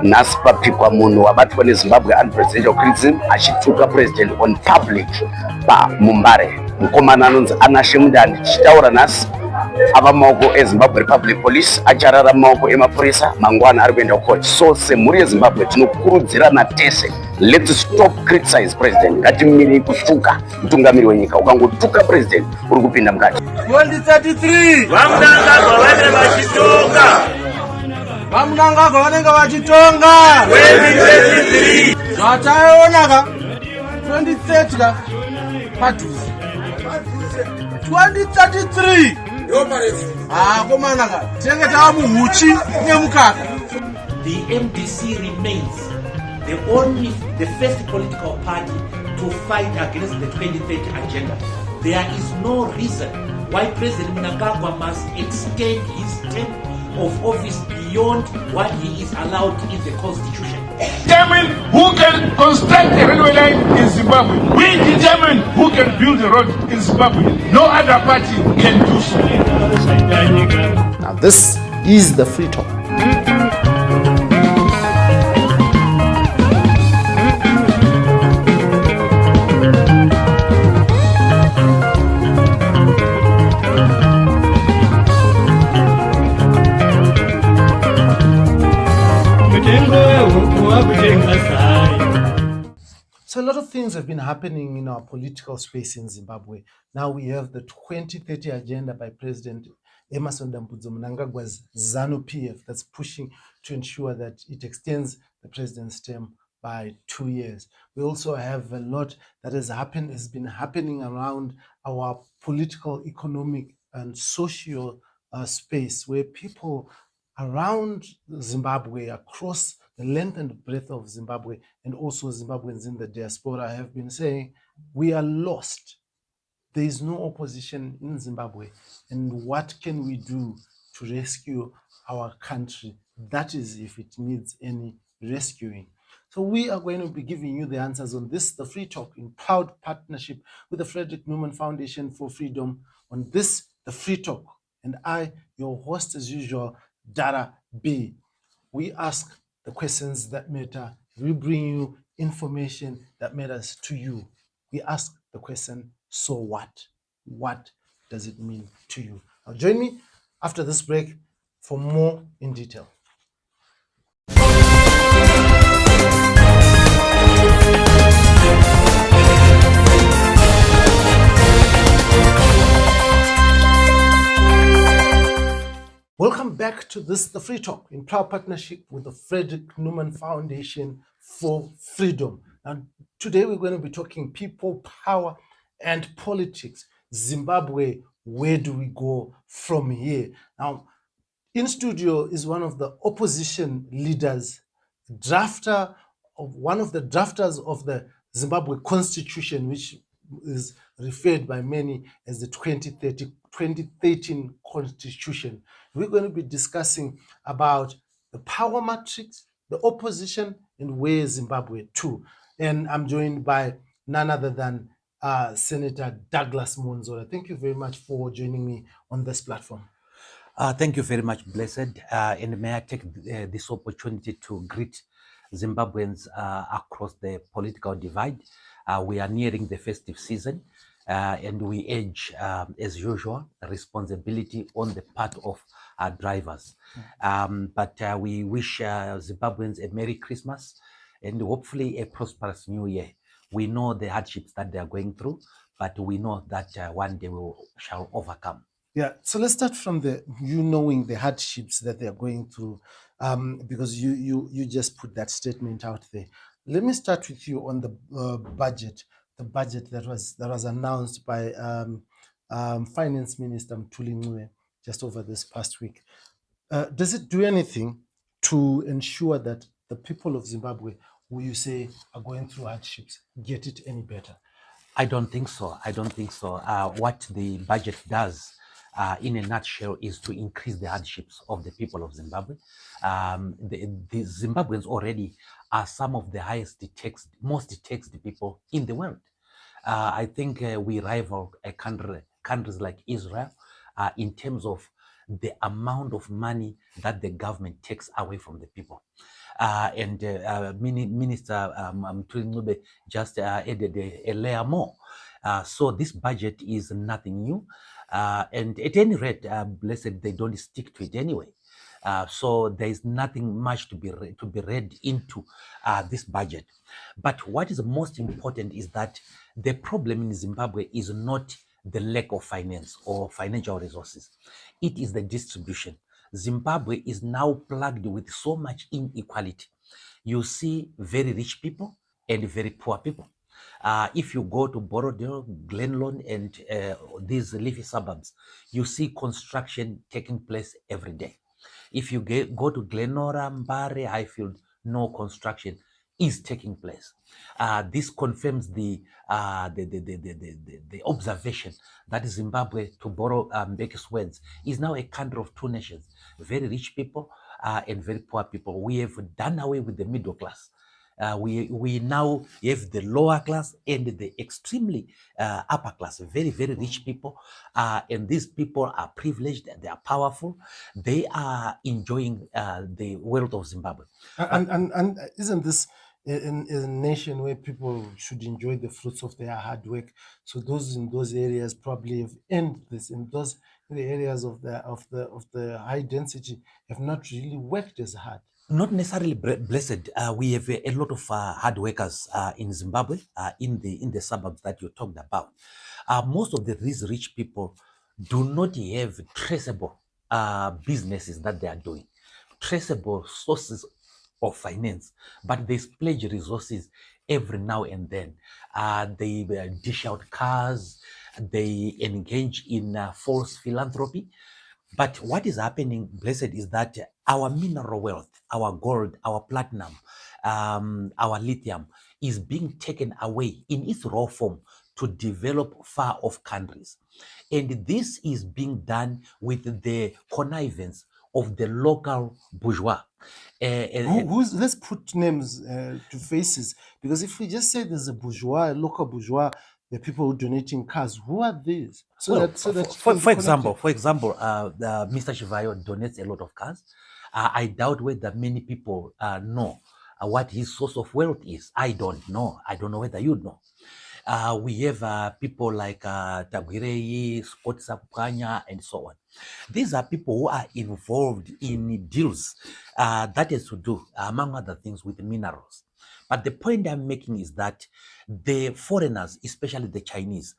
nhasi papikwa munhu wabatwa nezimbabwe unpresidential criticism achituka president on public paMumbare. Mukomana anonzi Anashe Mundani tichitaura nhasi ava mumaoko eZimbabwe Republic Police, acharara mumaoko emapurisa, mangwana ari kuenda court. So semhuri yeZimbabwe tinokurudzirana tese, let's stop criticize president. Ngatimiri kutuka mutungamiri wenyika. Ukangotuka president uri kupinda mukati. 2033 vamunangagwa vanenge vachitonga, vamunangagwa vanenge vachitonga 2033 zvataionaka 2030 ka padhuze 2033 komanaka tinenge tava muhuchi nemukaka. The MDC remains the first political party to fight against the 2030 agenda. There is no reason why President Mnangagwa must extend his term of office beyond what he is allowed in the constitution. Determine who can construct a railway line in Zimbabwe. We determine who can build a road in Zimbabwe. No other party can do so. Now this is the Free Talk. So a lot of things have been happening in our political space in Zimbabwe. Now we have the 2030 agenda by President Emmerson Mnangagwa's Zanu-PF that's pushing to ensure that it extends the president's term by 2 years. We also have a lot that has been happening around our political, economic, and social space, where people around Zimbabwe, across the length and breadth of Zimbabwe, and also Zimbabweans in the diaspora, have been saying, we are lost. There is no opposition in Zimbabwe. And what can we do to rescue our country? That is, if it needs any rescuing. So we are going to be giving you the answers on this, the Free Talk, in proud partnership with the Frederick Newman Foundation for Freedom. On this, the Free Talk. And I, your host as usual, Dara B. We ask the questions that matter. We bring you information that matters to you. We ask the question, so what? What does it mean to you? Now join me after this break for more in detail. Welcome back to this, the Free Talk, in proud partnership with the Frederick Newman Foundation for Freedom. And today we're going to be talking people, power, and politics. Zimbabwe, where do we go from here? Now, in studio is one of the opposition leaders, one of the drafters of the Zimbabwe Constitution, which is referred by many as the 2013 Constitution. We're going to be discussing about the power matrix, the opposition, and where Zimbabwe to. And I'm joined by none other than Senator Douglas Mwonzora. Thank you very much for joining me on this platform. Thank you very much, Blessed. And may I take this opportunity to greet Zimbabweans across the political divide. We are nearing the festive season, and we urge, as usual, responsibility on the part of our drivers. But we wish Zimbabweans a Merry Christmas and hopefully a prosperous New Year. We know the hardships that they are going through, but we know that one day we shall overcome. Yeah, so let's start from you knowing the hardships that they are going through, because you just put that statement out there. Let me start with you on the budget. The budget that was announced by Finance Minister Mthuli Ncube just over this past week. Does it do anything to ensure that the people of Zimbabwe, who you say are going through hardships, get it any better? I don't think so. What the budget does, in a nutshell, is to increase the hardships of the people of Zimbabwe. The Zimbabweans already are some of the most taxed people in the world. I think we rival countries like Israel in terms of the amount of money that the government takes away from the people. Minister Mtuli just added a layer more. So this budget is nothing new. And at any rate, blessed, they don't stick to it anyway. So there is nothing much to be read into this budget. But what is most important is that the problem in Zimbabwe is not the lack of finance or financial resources. It is the distribution. Zimbabwe is now plagued with so much inequality. You see very rich people and very poor people. If you go to Borodale, Glenlone, and these leafy suburbs, you see construction taking place every day. If you go to Glenora, Mbare, Highfield, no construction is taking place. This confirms the observation that Zimbabwe, to borrow Mbeki's words, is now a country of two nations, very rich people and very poor people. We have done away with the middle class. We now have the lower class and the extremely upper class, very, very rich people. And these people are privileged, they are powerful, they are enjoying the wealth of Zimbabwe. And isn't this in a nation where people should enjoy the fruits of their hard work? So those in those areas probably have earned this. In the areas of the high density have not really worked as hard. Not necessarily blessed. We have a lot of hard workers in Zimbabwe, in the suburbs that you talked about. Most of these rich people do not have traceable businesses that they are doing, traceable sources of finance, but they splurge resources every now and then. They dish out cars, they engage in false philanthropy. But what is happening, blessed, is that our mineral wealth, our gold, our platinum, our lithium is being taken away in its raw form to develop far off countries. And this is being done with the connivance of the local bourgeois. Let's put names to faces, because if we just say there's a bourgeois, a local bourgeois, the people who are donating cars, who are these? For example, Mr. Shivayo donates a lot of cars. I doubt whether many people know what his source of wealth is. I don't know. I don't know whether you know. We have people like Tagwirei, Scott Sapukanya, and so on. These are people who are involved in deals that has to do, among other things, with minerals. But the point I'm making is that the foreigners, especially the Chinese,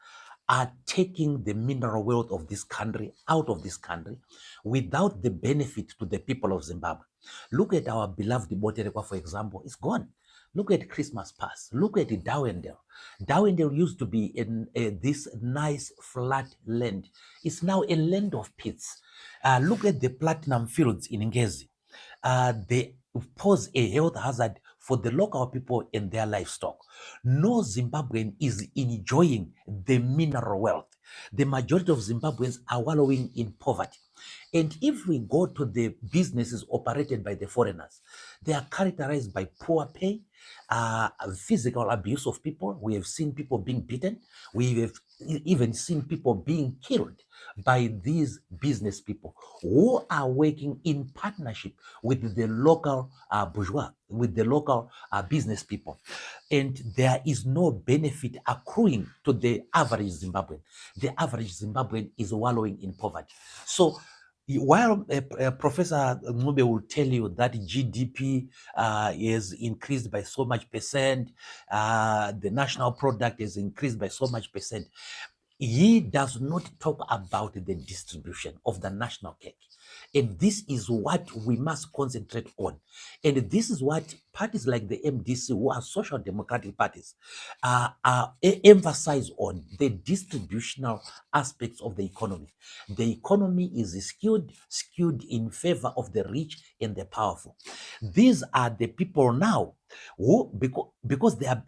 are taking the mineral wealth of this country out of this country without the benefit to the people of Zimbabwe. Look at our beloved Boterekwa, for example, it's gone. Look at Christmas Pass. Look at Dowendale. Dowendale used to be in this nice flat land. It's now a land of pits. Look at the platinum fields in Ngezi. They pose a health hazard for the local people and their livestock. No Zimbabwean is enjoying the mineral wealth. The majority of Zimbabweans are wallowing in poverty. And if we go to the businesses operated by the foreigners, they are characterized by poor pay, physical abuse of people. We have seen people being beaten. We have even seen people being killed by these business people who are working in partnership with the local bourgeois, with the local business people. And there is no benefit accruing to the average Zimbabwean. The average Zimbabwean is wallowing in poverty. So while Professor Ngube will tell you that GDP is increased by so much percent, the national product is increased by so much percent, he does not talk about the distribution of the national cake. And this is what we must concentrate on. And this is what parties like the MDC, who are social democratic parties, emphasize on the distributional aspects of the economy. The economy is skewed in favor of the rich and the powerful. These are the people now who, because they are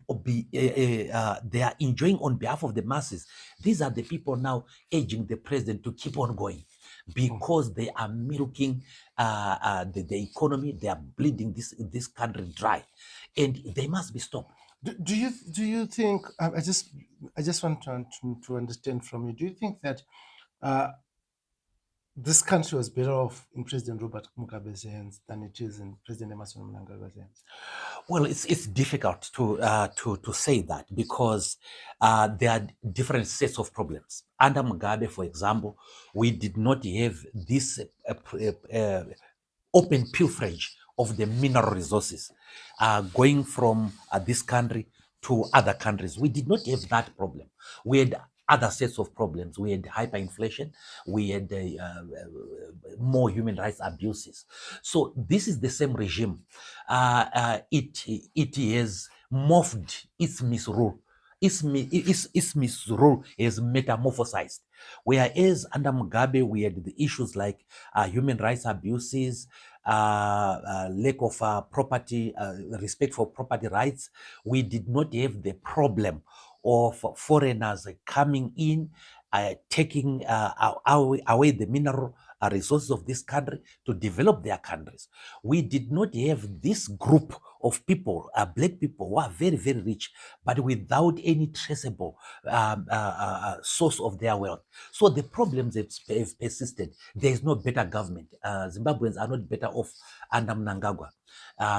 enjoying on behalf of the masses, these are the people now urging the president to keep on going, because they are milking the economy. They are bleeding this country dry, and they must be stopped. Do you think? I just want to understand from you. Do you think that this country was better off in President Robert Mugabe's hands than it is in President Emerson Mnangagwa's hands? Well, it's difficult to say that because there are different sets of problems. Under Mugabe, for example, we did not have this open pilferage of the mineral resources going from this country to other countries. We did not have that problem. We had other sets of problems. We had hyperinflation. We had more human rights abuses. So this is the same regime. It has morphed its misrule. Its misrule is metamorphosized. Whereas under Mugabe, we had the issues like human rights abuses, lack of property, respect for property rights. We did not have the problem of foreigners coming in, taking away the mineral resources of this country to develop their countries. We did not have this group of people, black people who are very, very rich, but without any traceable source of their wealth. So the problems have persisted. There is no better government. Zimbabweans are not better off under Mnangagwa.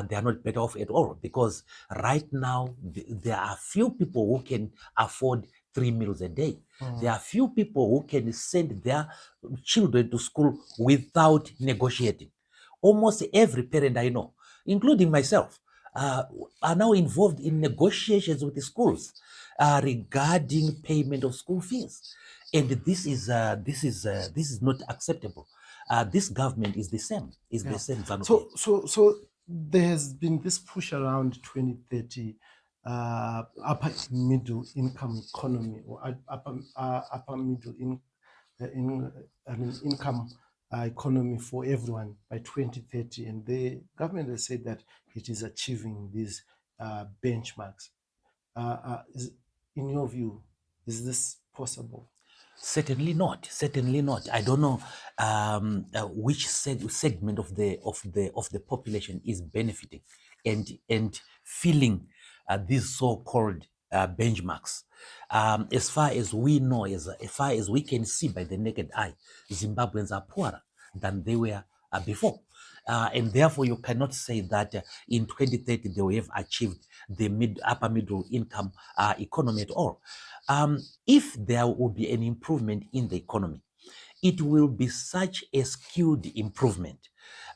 They are not better off at all because right now there are few people who can afford 3 meals a day. There are few people who can send their children to school without negotiating. Almost every parent I know, including myself, are now involved in negotiations with the schools regarding payment of school fees, and this is not acceptable. This government is the same. The same. So there has been this push around 2030 upper middle income economy or upper middle income economy for everyone by 2030, and the government has said that it is achieving these benchmarks. In your view, is this possible? Certainly not. Certainly not. I don't know which segment of the population is benefiting and feeling these so-called benchmarks. As far as we know, as far as we can see by the naked eye, Zimbabweans are poorer than they were before. And therefore, you cannot say that in 2030 they will have achieved the upper middle income economy at all. If there will be an improvement in the economy, it will be such a skewed improvement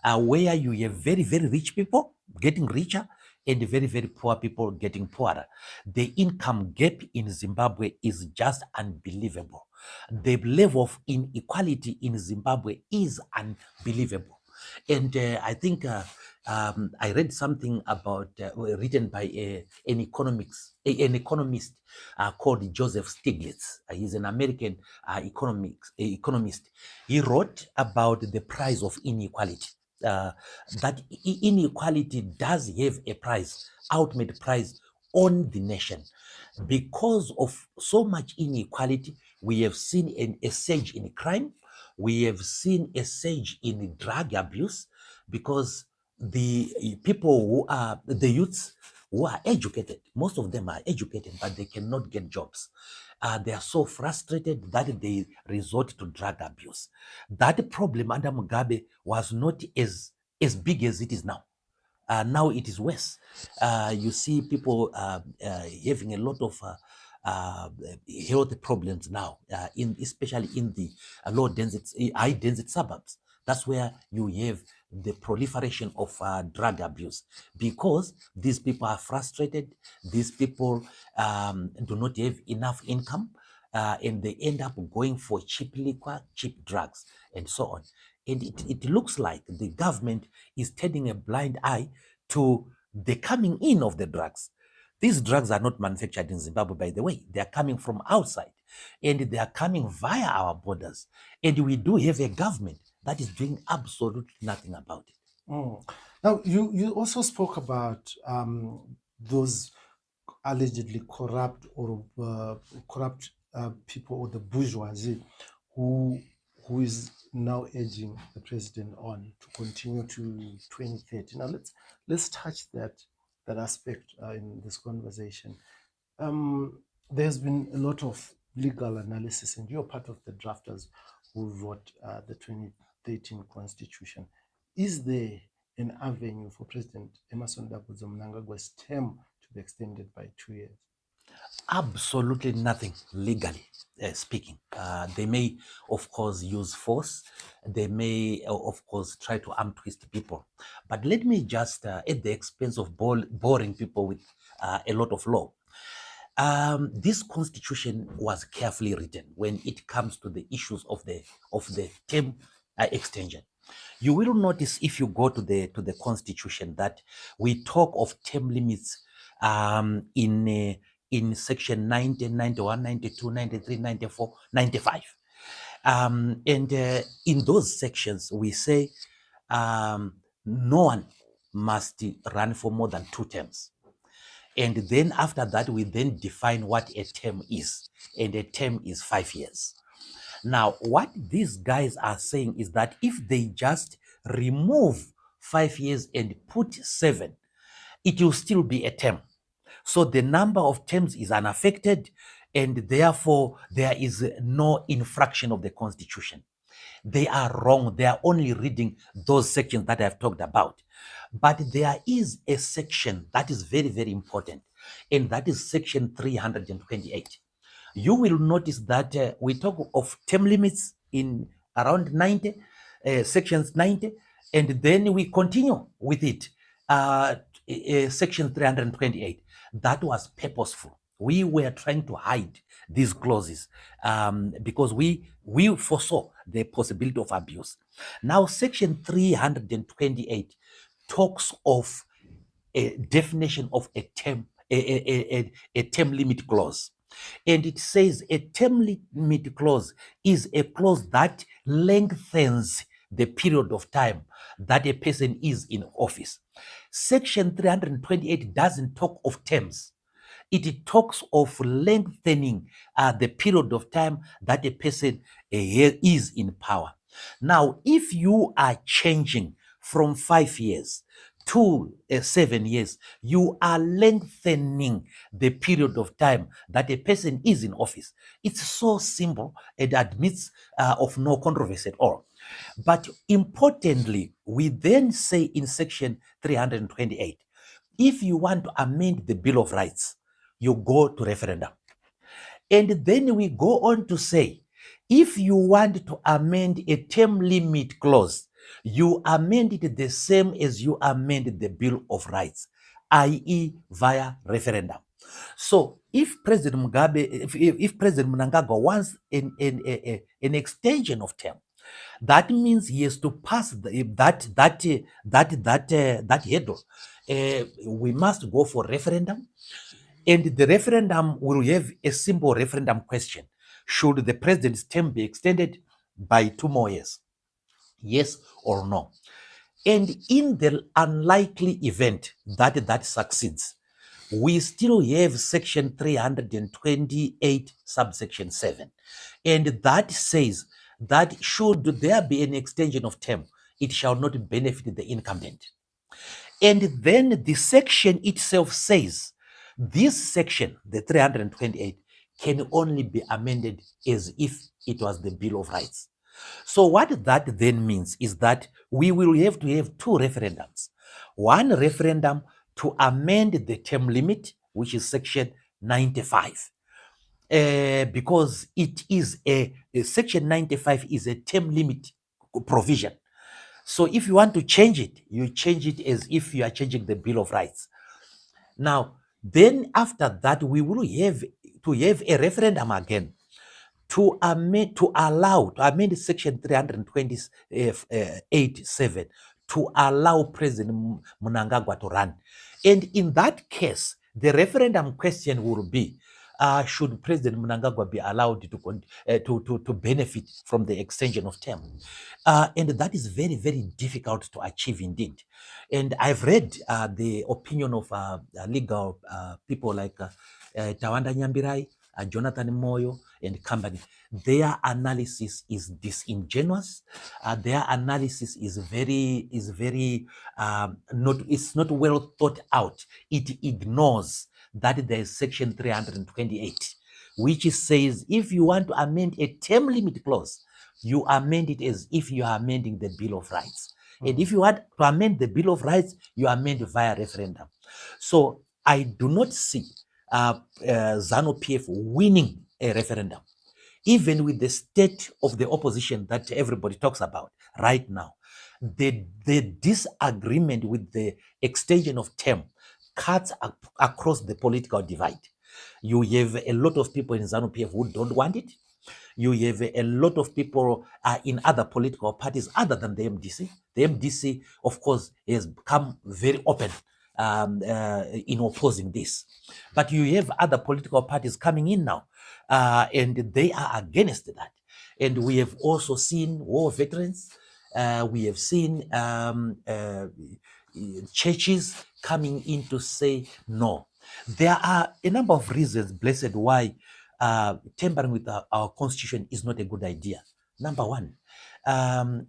where you have very, very rich people getting richer and very, very poor people getting poorer. The income gap in Zimbabwe is just unbelievable. The level of inequality in Zimbabwe is unbelievable. And I think I read something about written by an economist called Joseph Stiglitz. He's an American economist. He wrote about the price of inequality. That inequality does have a price, ultimate price on the nation. Because of so much inequality, we have seen a surge in crime. We have seen a surge in drug abuse because the people who are the youths who are educated, most of them are educated, but they cannot get jobs. They are so frustrated that they resort to drug abuse. That problem under Mugabe was not as big as it is now. Now it is worse. You see people having a lot of health problems now, especially in the low density, high density suburbs. That's where you have the proliferation of drug abuse because these people are frustrated. These people do not have enough income, and they end up going for cheap liquor, cheap drugs, and so on. And it looks like the government is turning a blind eye to the coming in of the drugs. These drugs are not manufactured in Zimbabwe, by the way. They are coming from outside and they are coming via our borders. And we do have a government that is doing absolutely nothing about it. Now, you also spoke about those allegedly corrupt or corrupt people or the bourgeoisie who is now urging the president on to continue to 2030. Now let's touch that aspect in this conversation. There's been a lot of legal analysis, and you're part of the drafters who wrote the 2013 Constitution. Is there an avenue for President Emerson Mnangagwa's term to be extended by 2 years? Absolutely nothing legally speaking. They may, of course, use force. They may, of course, try to arm twist people. But let me just, at the expense of boring people with a lot of law, this constitution was carefully written when it comes to the issues of the term extension. You will notice if you go to the constitution that we talk of term limits in section 90, 91, 92, 93, 94, 95. And in those sections, we say no one must run for more than 2 terms. And then after that, we then define what a term is. And a term is 5 years. Now, what these guys are saying is that if they just remove 5 years and put 7, it will still be a term. So the number of terms is unaffected, and therefore there is no infraction of the Constitution. They are wrong. They are only reading those sections that I've talked about. But there is a section that is very, very important, and that is section 328. You will notice that we talk of term limits in around 90, sections 90, and then we continue with it, section 328. That was purposeful. We were trying to hide these clauses because we foresaw the possibility of abuse. Now, section 328 talks of a definition of a term, a term limit clause. And it says a term limit clause is a clause that lengthens the period of time that a person is in office. Section 328 doesn't talk of terms. It talks of lengthening the period of time that a person is in power. Now, if you are changing from 5 years to 7 years, you are lengthening the period of time that a person is in office. It's so simple and admits of no controversy at all. But importantly, we then say in section 328, if you want to amend the Bill of Rights, you go to referendum. And then we go on to say, if you want to amend a term limit clause, you amend it the same as you amend the Bill of Rights, i.e. via referendum. So if President Mugabe, if President Mnangagwa wants an extension of term, that means he has to pass that hurdle. We must go for referendum, and the referendum will have a simple referendum question: should the president's term be extended by 2 more years? Yes or no? And in the unlikely event that that succeeds, we still have section 328 subsection 7. And that says that should there be an extension of term, it shall not benefit the incumbent. And then the section itself says this section, the 328, can only be amended as if it was the Bill of Rights. So what that then means is that we will have to have 2 referendums. One referendum to amend the term limit, which is section 95, because it is section 95 is a term limit provision. So if you want to change it, you change it as if you are changing the Bill of Rights. Now, then after that, we will have to have a referendum again to amend section 328(7) to allow President Mnangagwa to run. And in that case, the referendum question will be, should President Mnangagwa be allowed to benefit from the extension of term? And that is very, very difficult to achieve indeed. And I've read the opinion of legal people like Tawanda Nyambirai, Jonathan Moyo, and company. Their analysis is disingenuous. Their analysis is not well thought out. It ignores that there is section 328, which says if you want to amend a term limit clause you amend it as if you are amending the Bill of Rights. And if you want to amend the Bill of Rights, you amend via referendum. So I do not see Zanu-PF winning a referendum, even with the state of the opposition that everybody talks about right now. The disagreement with the extension of term cuts across the political divide. You have a lot of people in Zanu-PF who don't want it. You have a lot of people in other political parties other than the MDC. The MDC, of course, has become very open in opposing this. But you have other political parties coming in now, and they are against that. And we have also seen war veterans. We have seen churches coming in to say no. There are a number of reasons, blessed, why tampering with our constitution is not a good idea. Number one,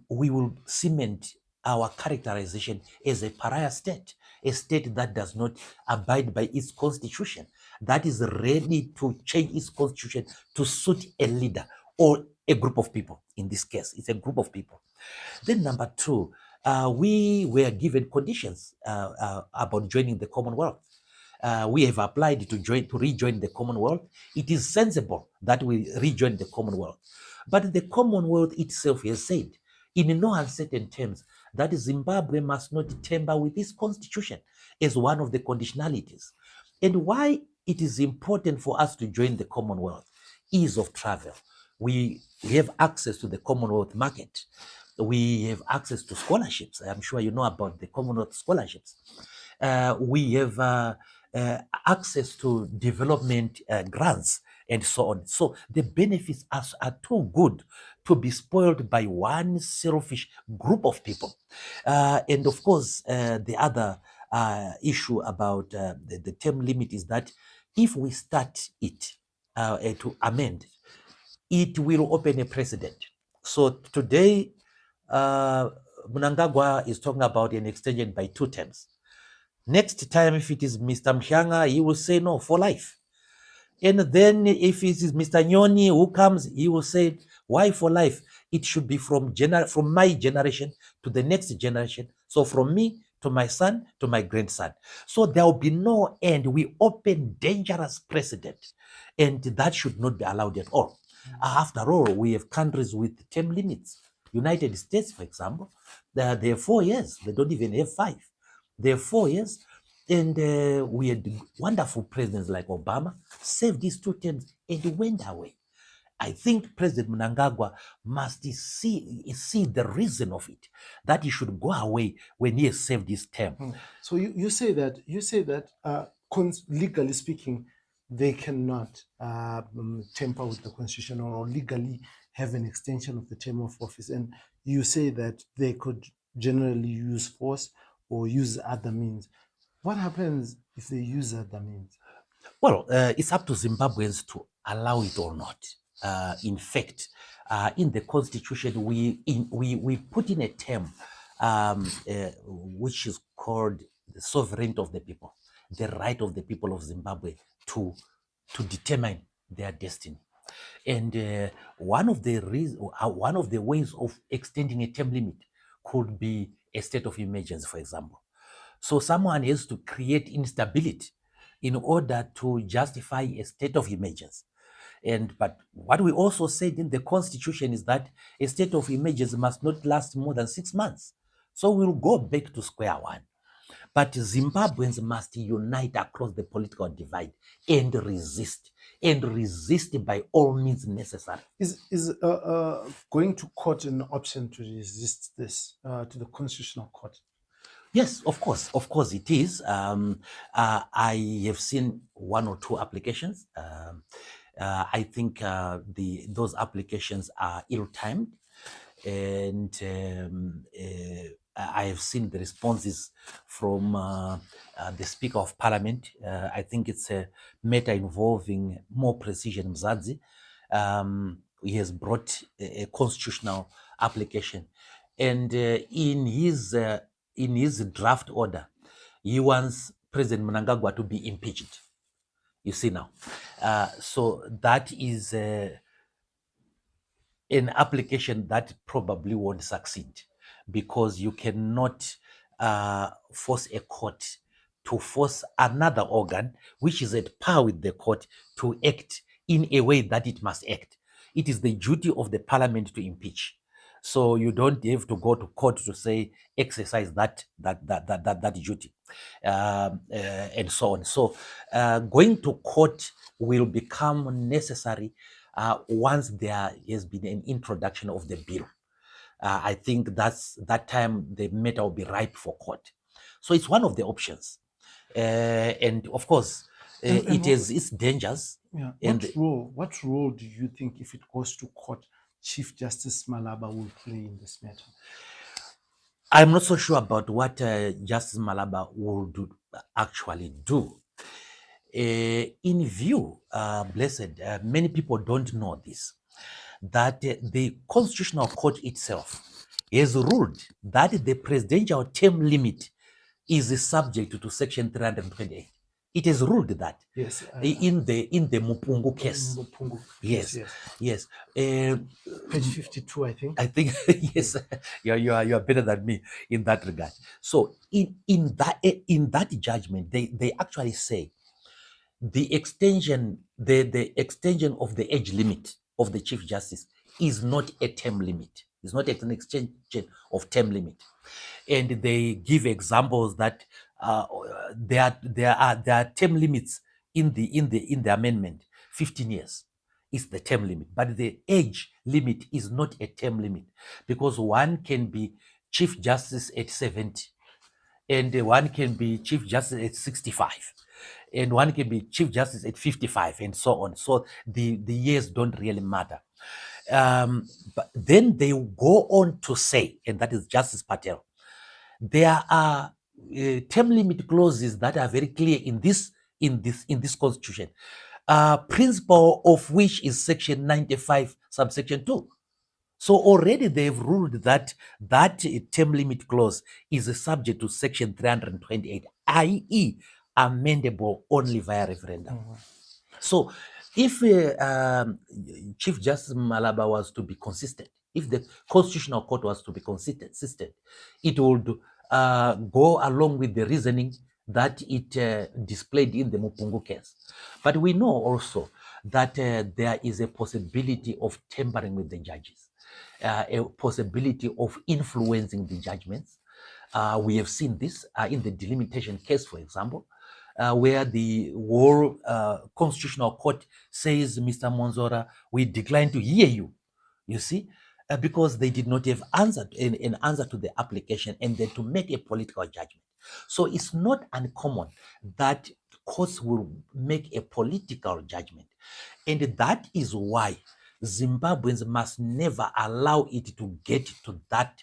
we will cement our characterization as a pariah state, a state that does not abide by its constitution, that is ready to change its constitution to suit a leader or a group of people. In this case, it's a group of people. Then number two, we were given conditions about joining the Commonwealth. We have applied to rejoin the Commonwealth. It is sensible that we rejoin the Commonwealth. But the Commonwealth itself has said, in no uncertain terms, that Zimbabwe must not tamper with its constitution as one of the conditionalities. And why it is important for us to join the Commonwealth: ease of travel. We have access to the Commonwealth market. We have access to scholarships. I'm sure you know about the Commonwealth scholarships. We have access to development grants and so on. So the benefits are too good to be spoiled by one selfish group of people. And of course, the other issue about the term limit is that if we start it to amend, it will open a precedent. So today, Mnangagwa is talking about an extension by 2 terms. Next time, if it is Mr. Mshanga, he will say no, for life. And then if it is Mr. Nyoni who comes, he will say, why for life? It should be from my generation to the next generation. So from me to my son to my grandson. So there will be no end. We open dangerous precedent, and that should not be allowed at all. After all, we have countries with term limits. United States, for example, they have 4 years. They don't even have 5. They have 4 years. And we had wonderful presidents like Obama, served these 2 terms and went away. I think President Mnangagwa must see the reason of it, that he should go away when he has served his term. So you say that legally speaking, they cannot tamper with the constitution or legally have an extension of the term of office, and you say that they could generally use force or use other means. What happens if they use other means? Well, it's up to Zimbabweans to allow it or not. In fact, in the constitution, we put in a term which is called the sovereignty of the people, the right of the people of Zimbabwe to determine their destiny. And one of the ways of extending a term limit could be a state of emergency, for example. So someone has to create instability in order to justify a state of emergency. But what we also said in the constitution is that a state of emergency must not last more than 6 months. So we'll go back to square one. But Zimbabweans must unite across the political divide and resist by all means necessary. Is going to court an option to resist this, to the Constitutional Court? Yes, of course it is. I have seen 1 or 2 applications. I think those applications are ill-timed, and I have seen the responses from the Speaker of Parliament. I think it's a matter involving more precision. Mzadzi, he has brought a constitutional application, and in his draft order, he wants President Mnangagwa to be impeached. You see now. So that is an application that probably won't succeed, because you cannot force a court to force another organ which is at par with the court to act in a way that it must act. It is the duty of the parliament to impeach. So you don't have to go to court to say exercise that duty, and so on. So going to court will become necessary once there has been an introduction of the bill. I think that time the matter will be ripe for court. So it's one of the options, and of course, it has its dangers. Yeah. And What role do you think, if it goes to court, Chief Justice Malaba will play in this matter? I'm not so sure about what Justice Malaba will actually do. In view, Blessed, many people don't know this, that the Constitutional Court itself has ruled that the presidential term limit is subject to Section 328. It has ruled that. Yes. In the Mupungu case. Mupungu. Yes. Page 52, I think. Yes, you are better than me in that regard. So in that judgment, they actually say the extension of the age limit of the Chief Justice is not a term limit. It's not an extension of term limit. And they give examples that there are term limits in the amendment. 15 years is the term limit, but the age limit is not a term limit, because one can be Chief Justice at 70, and one can be Chief Justice at 65, and one can be Chief Justice at 55, and so on. So the years don't really matter. But then they go on to say, and that is Justice Patel, there are term limit clauses that are very clear in this constitution, principle of which is Section 95, subsection 2. So already they've ruled that term limit clause is subject to Section 328, i.e. amendable only via referendum. So if Chief Justice Malaba was to be consistent, if the Constitutional Court was to be consistent, it would go along with the reasoning that it displayed in the Mupungu case. But we know also that there is a possibility of tampering with the judges, a possibility of influencing the judgments. We have seen this in the delimitation case, for example, where the whole Constitutional Court says, Mr. Mwonzora, we decline to hear you. You see, because they did not have an answer to the application, and then to make a political judgment. So it's not uncommon that courts will make a political judgment. And that is why Zimbabweans must never allow it to get to that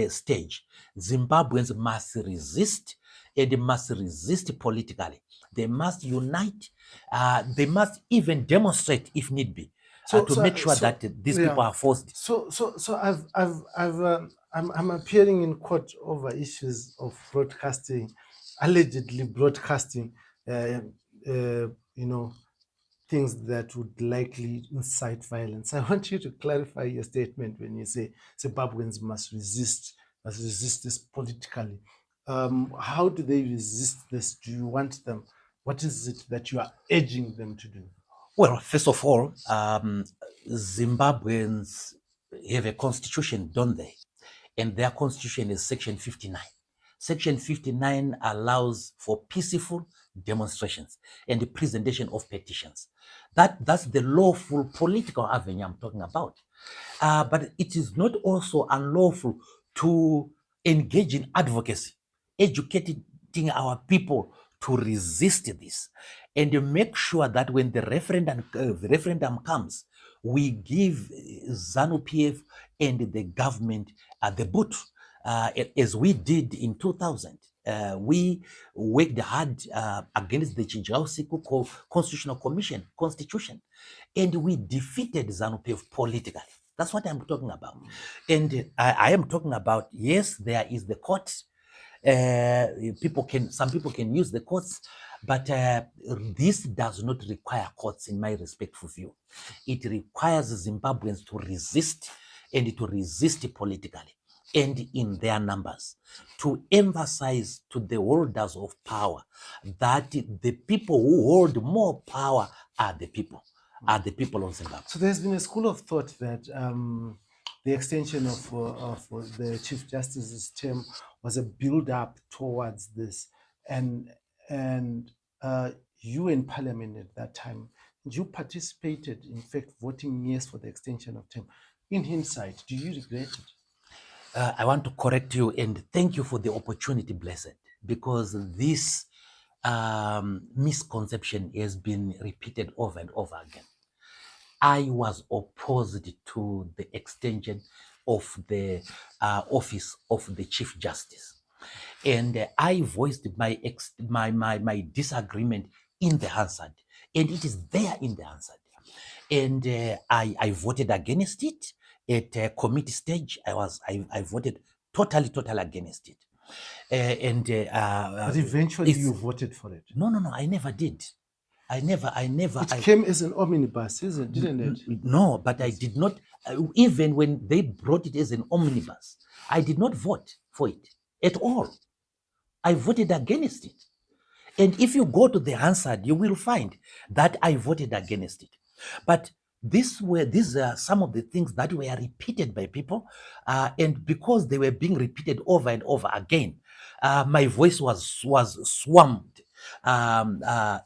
stage. Zimbabweans must resist, and they must resist politically. They must unite. They must even demonstrate if need be. To make sure that these people are forced. So I'm appearing in court over issues of broadcasting, allegedly broadcasting, things that would likely incite violence. I want you to clarify your statement when you say Zimbabweans must resist this politically. How do they resist this? Do you want them? What is it that you are urging them to do? Well, first of all, Zimbabweans have a constitution, don't they? And their constitution is Section 59. Section 59 allows for peaceful demonstrations and the presentation of petitions. That's the lawful political avenue I'm talking about. But it is not also unlawful to engage in advocacy, educating our people to resist this, and to make sure that when the referendum comes, we give Zanu-PF and the government the boot, as we did in 2000. We worked hard against the Chinjausiku Constitutional Constitution, and we defeated Zanu-PF politically. That's what I'm talking about. And I am talking about, yes, there is the court. Some people can use the courts, But this does not require courts, in my respectful view. It requires Zimbabweans to resist, and to resist politically and in their numbers, to emphasize to the holders of power that the people who hold more power are the people of Zimbabwe. So there's been a school of thought that the extension of the Chief Justice's term was a build-up towards this, and you in Parliament at that time, you participated, in fact, voting yes for the extension of term. In hindsight, do you regret it? I want to correct you and thank you for the opportunity, Blessed, because this misconception has been repeated over and over again. I was opposed to the extension of the office of the Chief Justice, and I voiced my disagreement in the Hansard, and it is there in the Hansard, and I voted against it at committee stage. I voted totally against it, But eventually you voted for it. No, I never did. I never. It came as an omnibus, didn't it? No, but I did not. Even when they brought it as an omnibus, I did not vote for it at all. I voted against it. And if you go to the Hansard, you will find that I voted against it. But these are some of the things that were repeated by people, and because they were being repeated over and over again, my voice was swamped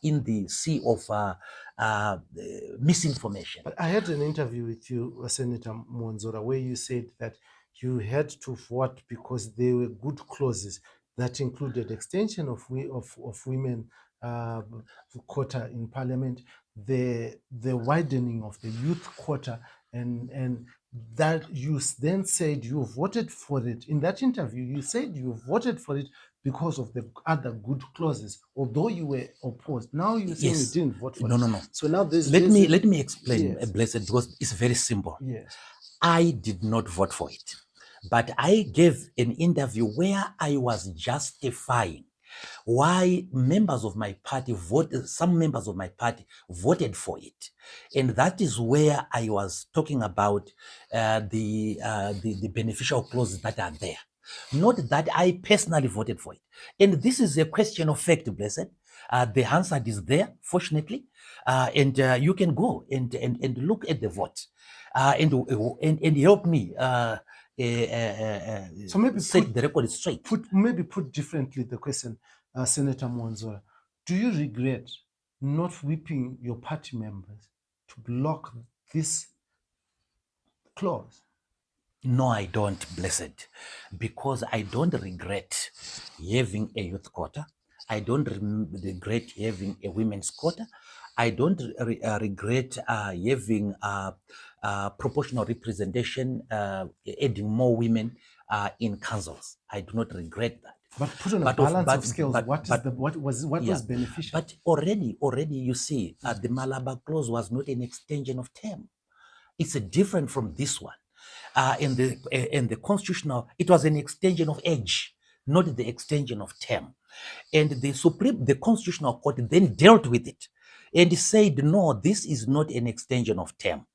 in the sea of misinformation. But I had an interview with you, Senator Mwonzora, where you said that you had to vote because there were good clauses that included extension of women quota in Parliament, the widening of the youth quota, and that you then said you voted for it. In that interview, you said you voted for it because of the other good clauses, although you were opposed. Now you say you didn't vote for it. No. So now let me explain, Yes. Blessed, because it's very simple. Yes. I did not vote for it, but I gave an interview where I was justifying why members of my party some members of my party voted for it. And that is where I was talking about the beneficial clauses that are there. Not that I personally voted for it. And this is a question of fact, Blessed. The Hansard is there, fortunately, and you can go and look at the vote and help me So maybe set the record straight. Put differently the question, Senator Mwonzora. Do you regret not whipping your party members to block this clause? No, I don't, Blessed, because I don't regret having a youth quota. I don't regret having a women's quota. I don't regret having proportional representation, adding more women in councils. I do not regret that. But put on a balance of scales, what was beneficial? But already you see, the Malabar clause was not an extension of term. It's different from this one. In the constitutional, it was an extension of age, not the extension of term. And the Constitutional Court then dealt with it and said, no, this is not an extension of term.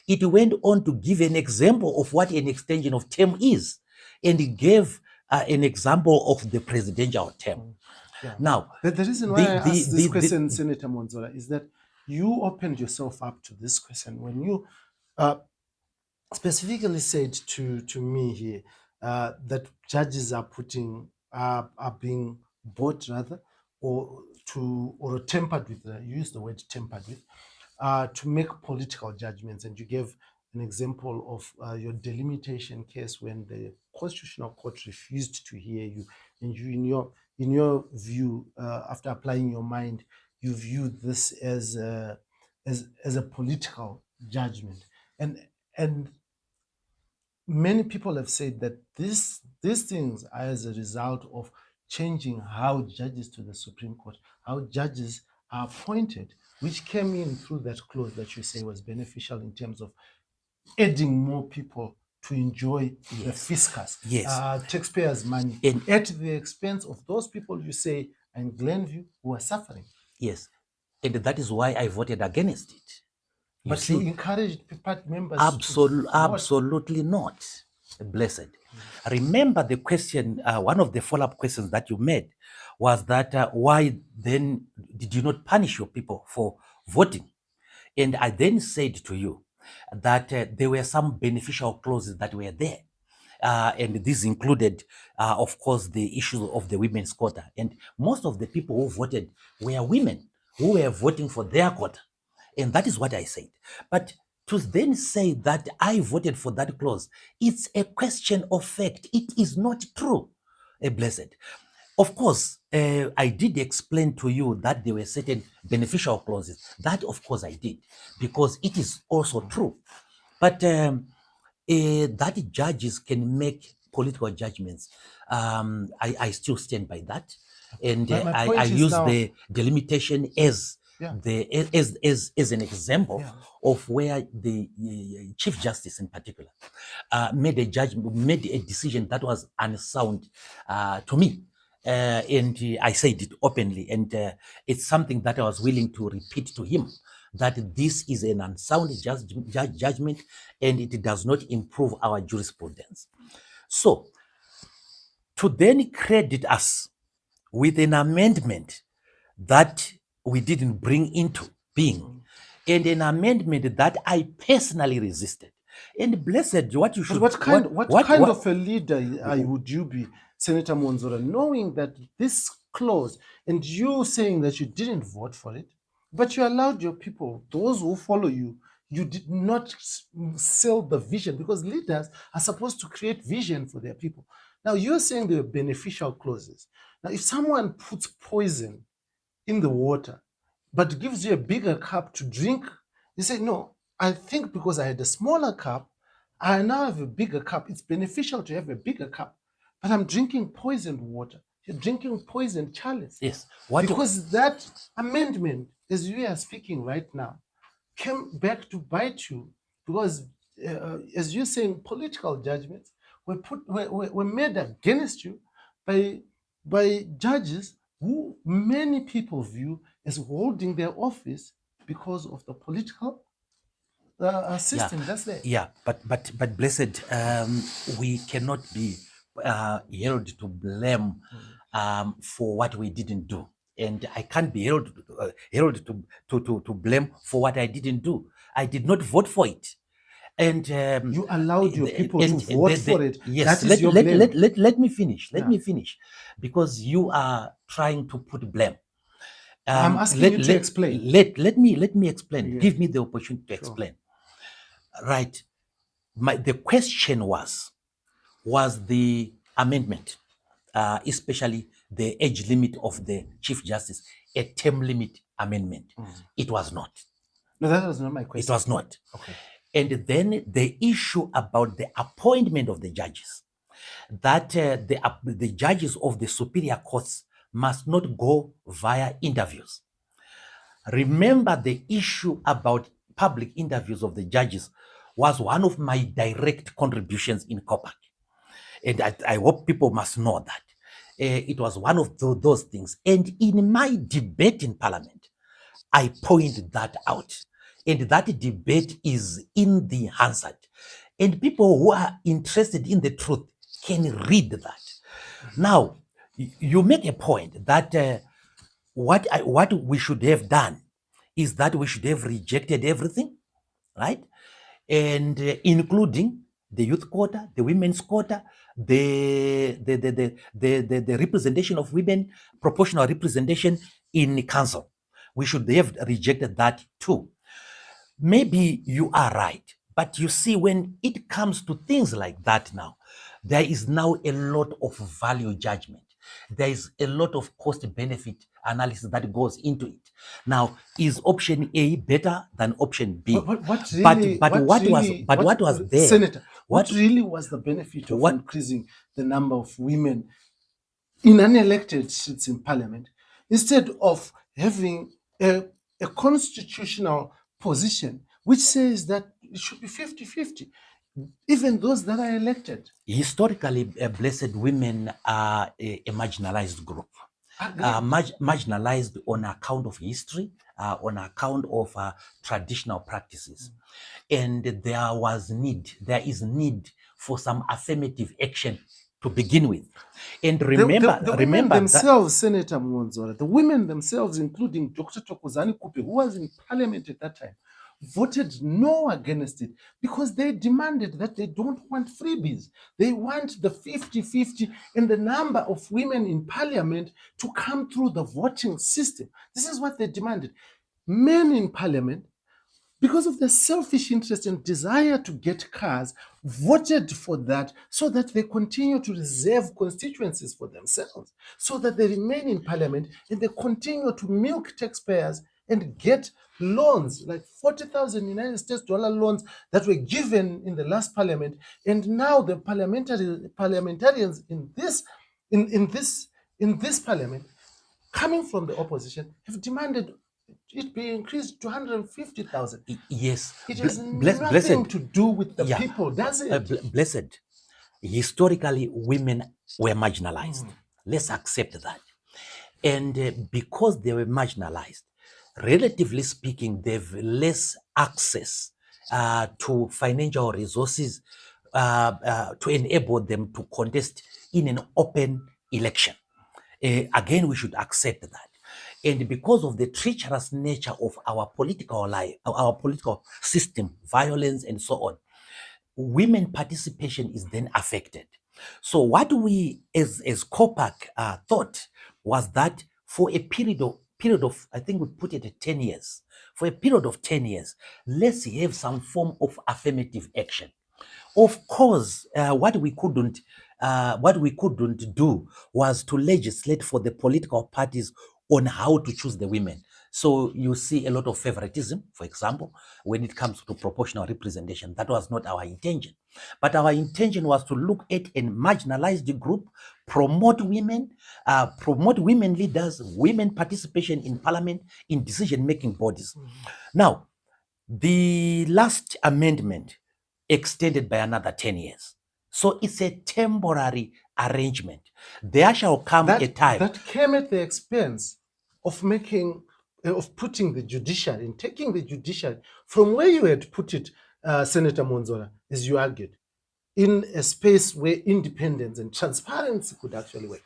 It went on to give an example of what an extension of term is, and it gave an example of the presidential term. Yeah. Now, the reason why I asked this question, Senator Mwonzora, is that you opened yourself up to this question when you specifically said to me here that judges are being bought rather, or tempered with. You used the word tempered with, to make political judgments, and you gave an example of your delimitation case when the Constitutional Court refused to hear you, and you, in your view, after applying your mind, you viewed this as a political judgment, and many people have said that these things are as a result of changing how judges to the Supreme Court, how judges are appointed, which came in through that clause that you say was beneficial in terms of adding more people to enjoy the fiscus, taxpayers' money, at the expense of those people you say in Glenview who are suffering. Yes. And that is why I voted against it. But you encouraged party members to vote. Absolutely not. Blessed. Remember the question, one of the follow-up questions that you made was that why then did you not punish your people for voting? And I then said to you that there were some beneficial clauses that were there. And this included, of course, the issue of the women's quota. And most of the people who voted were women who were voting for their quota. And that is what I said. But to then say that I voted for that clause, it's a question of fact. It is not true, blessed. Of course, I did explain to you that there were certain beneficial clauses. That, of course, I did, because it is also true. But that judges can make political judgments. I still stand by that. And I use the delimitation as as an example of where the Chief Justice in particular made a decision that was unsound to me. And I said it openly, and it's something that I was willing to repeat to him, that this is an unsound judgment and it does not improve our jurisprudence. So, to then credit us with an amendment that we didn't bring into being, and an amendment that I personally resisted. And blessed, what you should... But what kind of a leader would you be, Senator Mwonzora, knowing that this clause, and you saying that you didn't vote for it, but you allowed your people, those who follow you, you did not sell the vision, because leaders are supposed to create vision for their people. Now, you're saying there are beneficial clauses. Now, if someone puts poison in the water, but gives you a bigger cup to drink, you say, no, I think because I had a smaller cup, I now have a bigger cup. It's beneficial to have a bigger cup, but I'm drinking poisoned water. You're drinking poisoned chalice. Yes. Because that amendment, as we are speaking right now, came back to bite you, because as you're saying, political judgments were made against you by judges who many people view as holding their office because of the political system that's there. Yeah, but blessed, we cannot be held to blame for what we didn't do. And I can't be held to blame for what I didn't do. I did not vote for it. And you allowed your people to vote for it. Yes, that is your blame. Let me finish. Let me finish, because you are trying to put blame. I'm asking you to explain. Let me explain. Yeah. Give me the opportunity to explain. Right. The question was the amendment, especially the age limit of the Chief Justice, a term limit amendment? It was not. No, that was not my question. It was not. Okay. And then the issue about the appointment of the judges, that the judges of the superior courts must not go via interviews. Remember, the issue about public interviews of the judges was one of my direct contributions in COPAC. And I hope people must know that. It was one of those things. And in my debate in Parliament, I pointed that out. And that debate is in the Hansard. And people who are interested in the truth can read that. Now, you make a point that what we should have done is that we should have rejected everything, right? And including the youth quota, the women's quota, the representation of women, proportional representation in council. We should have rejected that too. Maybe you are right, but you see, when it comes to things like that now, there is now a lot of value judgment. There is a lot of cost-benefit analysis that goes into it. Now, is option A better than option B? What was there? Senator, what really was the benefit of increasing the number of women in unelected seats in Parliament, instead of having a constitutional position which says that it should be 50-50, even those that are elected? Historically, blessed women are a marginalized group. marginalized on account of history, on account of traditional practices. And there is need for some affirmative action to begin with. And remember, the women remember themselves, Senator Mwonzora, the women themselves, including Dr. Zanu-PF, who was in parliament at that time, voted no against it because they demanded that they don't want freebies. They want the 50-50 and the number of women in parliament to come through the voting system. This is what they demanded. Men in parliament, because of their selfish interest and desire to get cars, voted for that so that they continue to reserve constituencies for themselves, so that they remain in parliament and they continue to milk taxpayers and get loans like 40,000 United States dollar loans that were given in the last parliament. And now the parliamentarians in this parliament, coming from the opposition, have demanded it be increased to 150,000. Yes. It has nothing to do with the people, does it? Blessed. Historically, women were marginalized. Let's accept that. And because they were marginalized, relatively speaking, they've less access to financial resources to enable them to contest in an open election. Again, we should accept that. And because of the treacherous nature of our political life, our political system, violence and so on, women participation is then affected. So what we as COPAC thought was that for a period of, I think we put it at 10 years, for a period of 10 years, let's have some form of affirmative action. Of course, what we couldn't do was to legislate for the political parties on how to choose the women. So you see a lot of favoritism, for example, when it comes to proportional representation. That was not our intention. But our intention was to look at a marginalized group, promote women leaders, women participation in parliament, in decision-making bodies. Now, the last amendment extended by another 10 years. So it's a temporary arrangement. There shall come a time that came at the expense of putting the judiciary and taking the judiciary from where you had put it, Senator Mwonzora, as you argued, in a space where independence and transparency could actually work.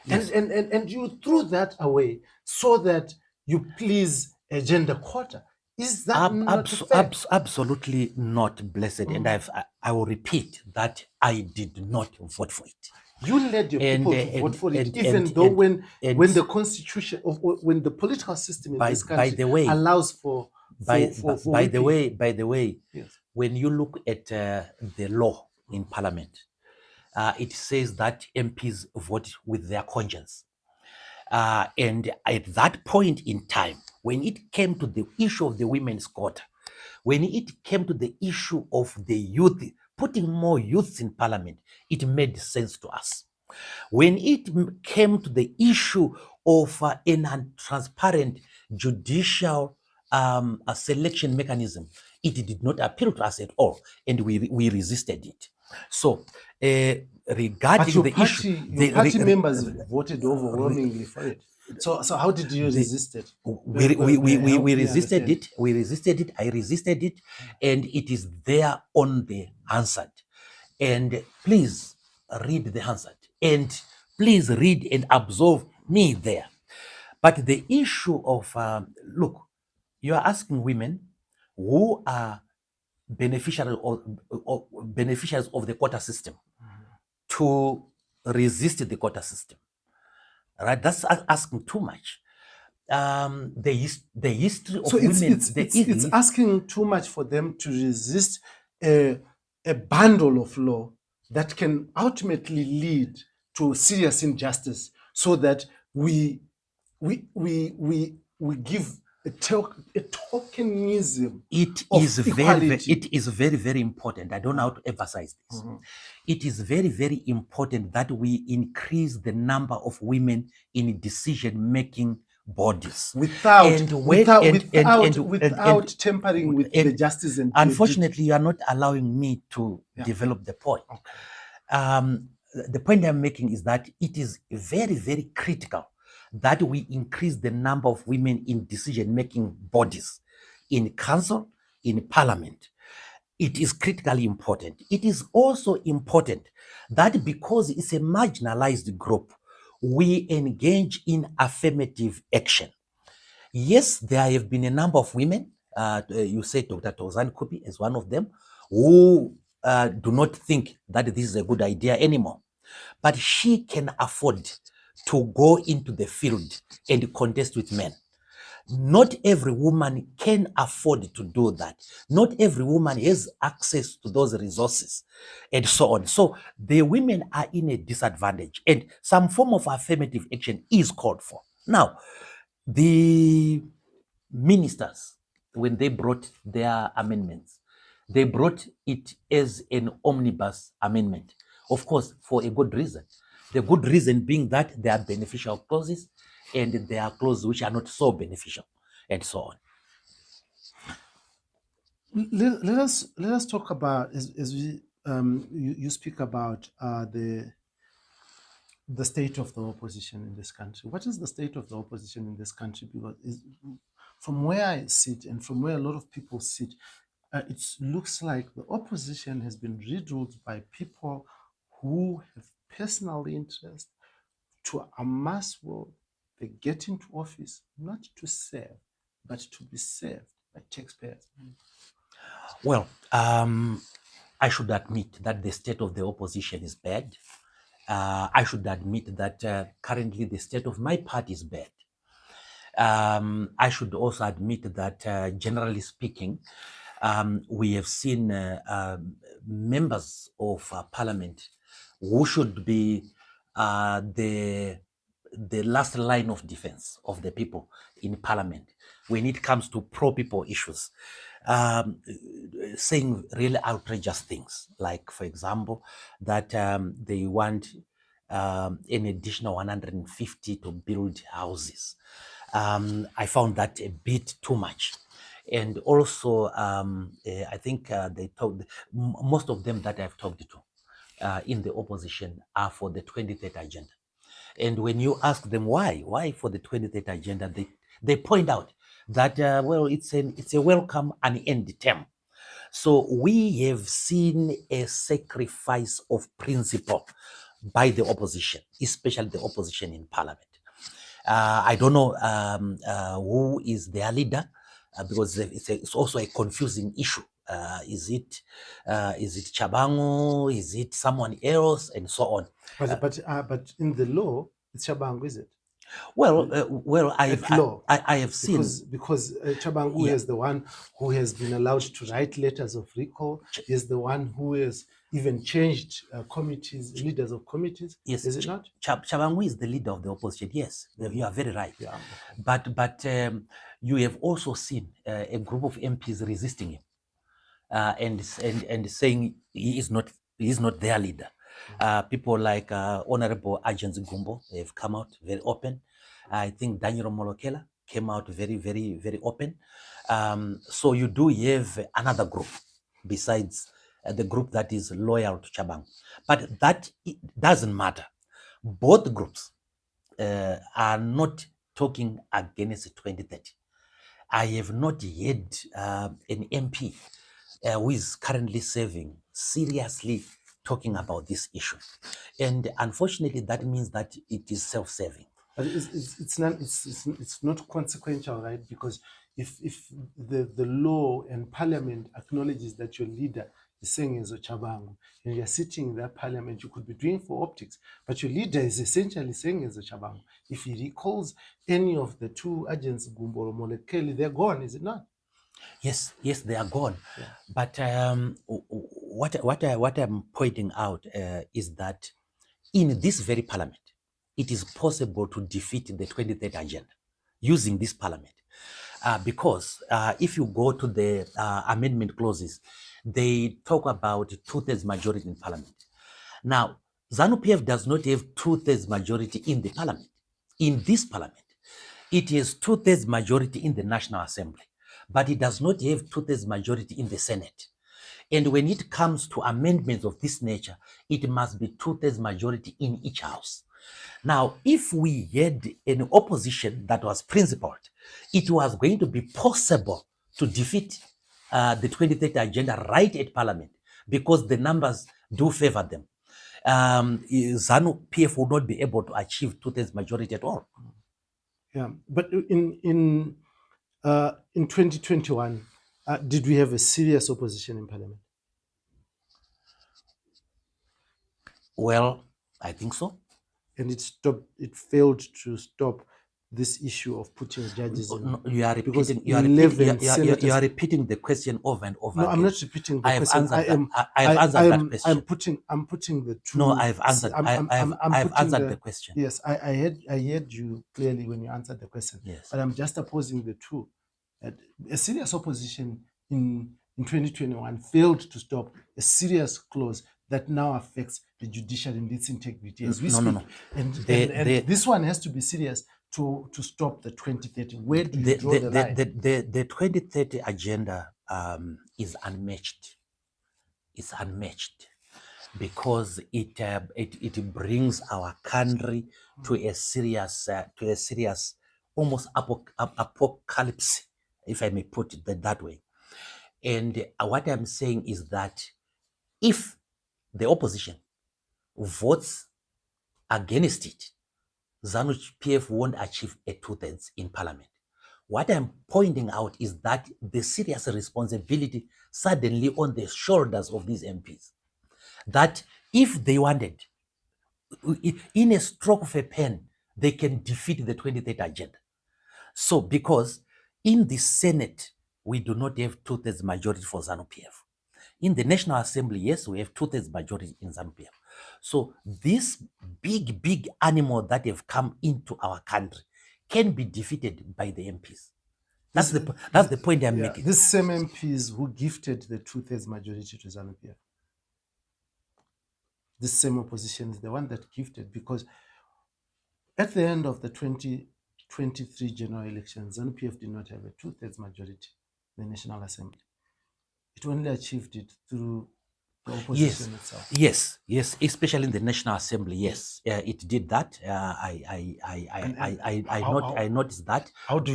Yes. And you threw that away so that you please a gender quota. Is that not fair? Absolutely not, Blessed. And I will repeat that I did not vote for it. You led your people to vote for it, even though when the constitution, when the political system in this country allows for. By the way, yes. When you look at the law in Parliament, it says that MPs vote with their conscience. And at that point in time, when it came to the issue of the women's quota, when it came to the issue of the youth, putting more youths in parliament, it made sense to us. When it came to the issue of an untransparent judicial selection mechanism, it did not appeal to us at all, and we resisted it. So, regarding the issue, the party members voted overwhelmingly for it. So how did you resist it? We resisted it. We resisted it. I resisted it, and it is there on the Hansard. And please read the Hansard, and please read and absorb me there. But the issue of look, you are asking women who are beneficiaries of the quota system to resist the quota system. Right, that's asking too much. The history of women. It's asking too much for them to resist a bundle of law that can ultimately lead to serious injustice, so that we give a tokenism. It is very, very important. I don't know how to emphasize this. It is very, very important that we increase the number of women in decision-making bodies without tampering with the justice. And unfortunately, you are not allowing me to develop the point. Okay. The point I'm making is that it is very, very critical that we increase the number of women in decision-making bodies, in council, in parliament. It is critically important. It is also important that because it's a marginalized group, we engage in affirmative action. Yes, there have been a number of women, you said Dr. Tozan Kupi is one of them, who do not think that this is a good idea anymore. But she can afford to go into the field and contest with men. Not every woman can afford to do that. Not every woman has access to those resources and so on. So the women are in a disadvantage, and some form of affirmative action is called for. Now, the ministers, when they brought their amendments, they brought it as an omnibus amendment, of course, for a good reason. The good reason being that there are beneficial clauses and there are clauses which are not so beneficial, and so on. Let us talk about, as we you speak about the state of the opposition in this country. What is the state of the opposition in this country? Because from where I sit and from where a lot of people sit, it looks like the opposition has been riddled by people who have personal interest to amass wealth. They get into office not to serve, but to be served by taxpayers. Well, I should admit that the state of the opposition is bad. I should admit that currently the state of my party is bad. I should also admit that generally speaking, we have seen members of parliament who should be the last line of defense of the people in parliament when it comes to pro-people issues, saying really outrageous things, like, for example, that they want an additional 150 to build houses. I found that a bit too much. And also, I think they told most of them that I've talked to in the opposition are for the 2030 agenda. And when you ask them why for the 2030 agenda, they point out that, well, it's a welcome and end term. So we have seen a sacrifice of principle by the opposition, especially the opposition in parliament. I don't know who is their leader, because it's also a confusing issue. Is it Chabangu? Is it someone else, and so on? But in the law, it's Chabangu, is it? Well, I have seen, because Chabangu is the one who has been allowed to write letters of recall. Is the one who has even changed committees, leaders of committees. Yes, is it not? Chabangu is the leader of the opposition. Yes, you are very right. Yeah. But you have also seen a group of MPs resisting him and saying he is not their leader. People like Honorable Agents Gumbo, they've come out very open. I think Daniel Molokela came out very, very, very open. So you do have another group besides the group that is loyal to Chabangu. But that doesn't matter. Both groups are not talking against 2030. I have not heard an MP who is currently serving seriously talking about this issue. And unfortunately, that means that it is self-serving. But it's not consequential, right? Because if the law and parliament acknowledges that your leader is saying is a Chabangu, and you're sitting in that parliament, you could be doing for optics, but your leader is essentially saying is a Chabangu. If he recalls any of the two agents, Gumbo or Molekeli, they're gone, is it not? Yes, they are gone. Yeah. But what I'm pointing out is that in this very parliament, it is possible to defeat the 2030 agenda using this parliament. Because if you go to the amendment clauses, they talk about 2/3 majority in parliament. Now, Zanu-PF does not have 2/3 majority in the parliament. In this parliament, it has 2/3 majority in the National Assembly, but it does not have 2/3 majority in the Senate. And when it comes to amendments of this nature, it must be 2/3 majority in each house. Now, if we had an opposition that was principled, it was going to be possible to defeat the 2030 agenda right at Parliament, because the numbers do favor them. Zanu-PF would not be able to achieve 2/3 majority at all. Yeah, but in 2021, did we have a serious opposition in Parliament? Well, I think so. And it failed to stop this issue of putting judges in. No, you are because repeating. You are repeating the question over and over. No, again. I'm not repeating the I have question. answered I have answered that question. I'm putting the two. No, I've answered. I've answered the question. Yes, I heard you clearly when you answered the question. Yes. But I'm just opposing the two. A serious opposition in 2021 failed to stop a serious clause that now affects the judiciary and its integrity as we speak. No. And this one has to be serious to stop the 2030. Where do you draw the line? The 2030 agenda is unmatched. It's unmatched because it brings our country to a serious almost apocalypse, if I may put it that way. And what I'm saying is that if the opposition votes against it, Zanu-PF won't achieve a 2/3 in Parliament. What I'm pointing out is that the serious responsibility suddenly on the shoulders of these MPs, that if they wanted, in a stroke of a pen, they can defeat the 2030 agenda. So because in the Senate, we do not have 2/3 majority for Zanu-PF. In the National Assembly, yes, we have 2/3 majority in Zanu-PF. So this big animal that have come into our country can be defeated by the MPs. That's the point I'm making. These same MPs who gifted the 2/3 majority to Zanu-PF. This same opposition is the one that gifted, because at the end of the 2023 general elections, Zanu-PF did not have a 2/3 majority in the National Assembly. It only achieved it through the opposition itself. Yes, especially in the National Assembly. Yes, it did that. I noticed that. How do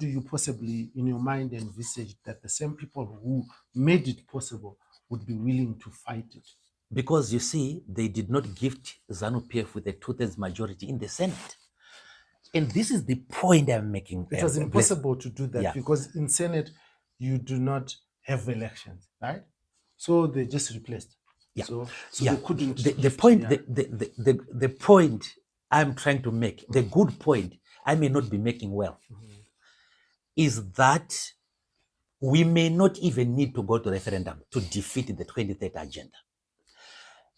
you possibly, in your mind, envisage that the same people who made it possible would be willing to fight it? Because you see, they did not gift Zanu-PF with a 2/3 majority in the Senate. And this is the point I'm making. It was impossible to do that because in Senate, you do not have elections, right? So they just replaced. Yeah. So they couldn't. The point I'm trying to make, the good point I may not be making well, is that we may not even need to go to referendum to defeat the 2030 agenda.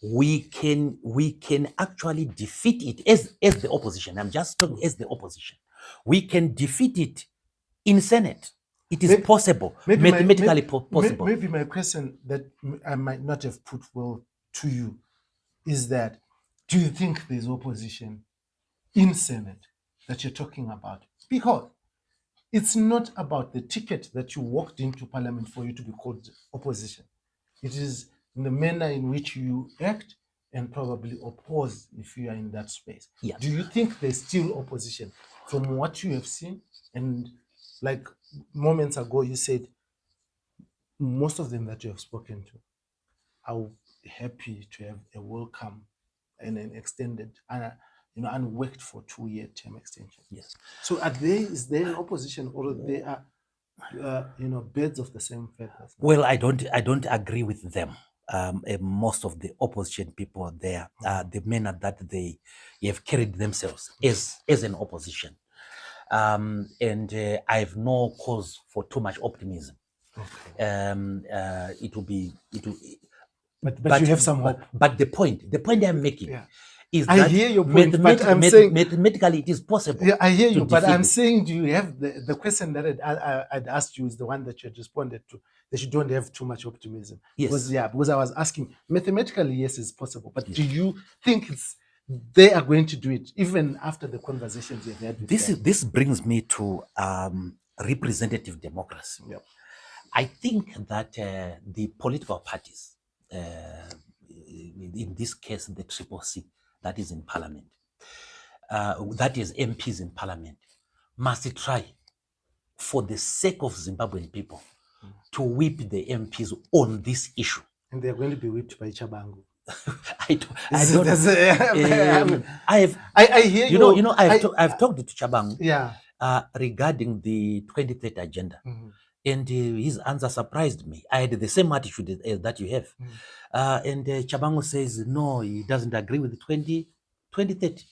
We can actually defeat it as the opposition. I'm just talking as the opposition. We can defeat it in Senate. It is possible, mathematically possible. Maybe my question that I might not have put well to you is that, do you think there's opposition in Senate that you're talking about? Because it's not about the ticket that you walked into Parliament for you to be called opposition. It is in the manner in which you act and probably oppose if you are in that space. Yeah. Do you think there's still opposition from what you have seen? And like moments ago, you said most of them that you have spoken to are happy to have a welcome and an extended, unworked for 2-year term extension. Yes. So is there an opposition, or they are, birds of the same feathers? Well, I don't agree with them. Most of the opposition people there, the manner that they have carried themselves as an opposition. And I have no cause for too much optimism. Okay. It will be. But you have some hope. But the point I'm making is I that hear your point, but I'm saying mathematically it is possible. Yeah, I hear you, but I'm saying, do you have the question that I'd asked you is the one that you had responded to, that you don't have too much optimism. Yes. Because I was asking, mathematically, yes, it's possible, but do you think they are going to do it even after the conversations you've had with them? This brings me to representative democracy. Yep. I think that the political parties, in this case the CCC, that is in parliament, that is MPs in parliament, must try, for the sake of Zimbabwean people, to whip the MPs on this issue. And they're going to be whipped by Chabangu. I don't. I hear you. I've talked to Chabangu. Yeah. Regarding the 23rd agenda, and his answer surprised me. I had the same attitude that you have, and Chabangu says no, he doesn't agree with the 2030.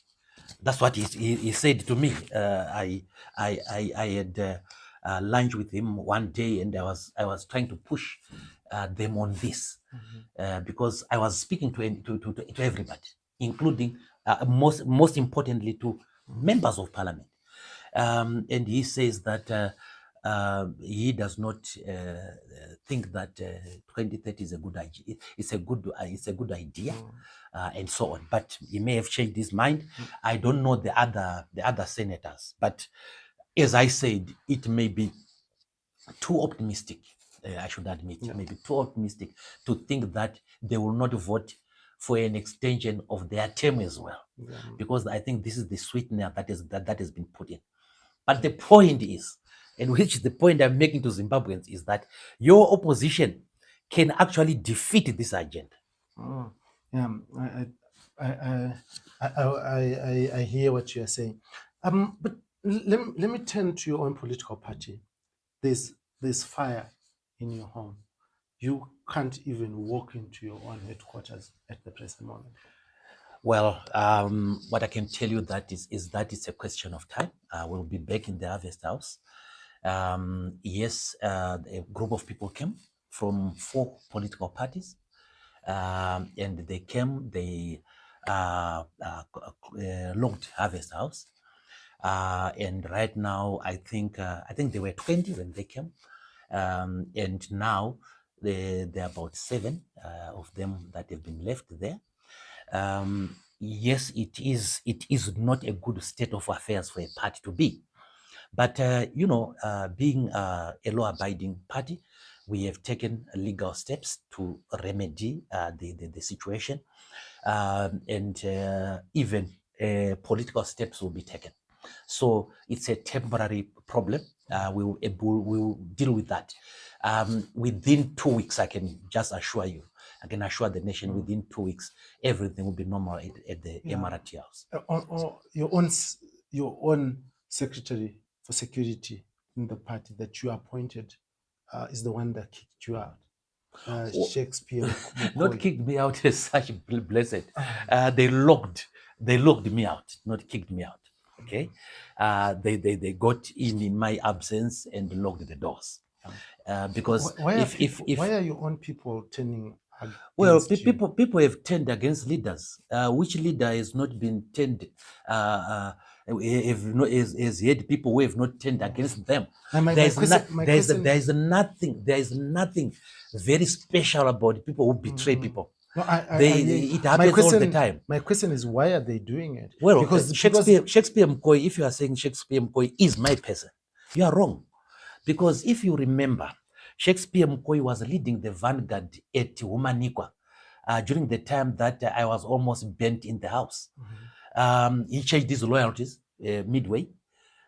That's what he said to me. I had lunch with him one day, and I was trying to push them on this, because I was speaking to everybody, including most importantly to members of parliament, and he says that he does not think that 2030 is a good idea. It's a good idea, and so on. But he may have changed his mind. I don't know the other senators, but as I said, it may be too optimistic. I should admit, maybe too optimistic to think that they will not vote for an extension of their term as well, because I think this is the sweetener that has been put in. But the point is, and which is the point I'm making to Zimbabweans, is that your opposition can actually defeat this agenda. Yeah, I hear what you are saying, but let me turn to your own political party. There's fire in your home. You can't even walk into your own headquarters at the present moment. Well, what I can tell you is that it's a question of time. We'll be back in the Harvest House. Yes, a group of people came from 4 political parties, and they came. They logged Harvest House, and right now I think there were 20 when they came, and now there are about 7 of them that have been left there. Yes, it is not a good state of affairs for a party to be. But, being a law-abiding party, we have taken legal steps to remedy the situation, and even political steps will be taken. So it's a temporary problem. We will deal with that. Within 2 weeks, I can just assure you, I can assure the nation, within 2 weeks, everything will be normal at the Emirati House. Your own secretary for security in the party that you appointed is the one that kicked you out. Shakespeare. Not kicked me out as such, blessed. They locked me out, not kicked me out. Okay, they got in my absence and locked the doors. Because why are your own people turning? Well, people have turned against leaders. Which leader has not been turned? Has had people who have not turned against them. There is nothing very special about people who betray people. No, it happens all the time. My question is, why are they doing it? Well, because Shakespeare Mkoyi, if you are saying Shakespeare Mkoyi is my person, you are wrong. Because if you remember, Shakespeare Mkoyi was leading the vanguard at Humanikwa during the time that I was almost burnt in the house. He changed his loyalties midway.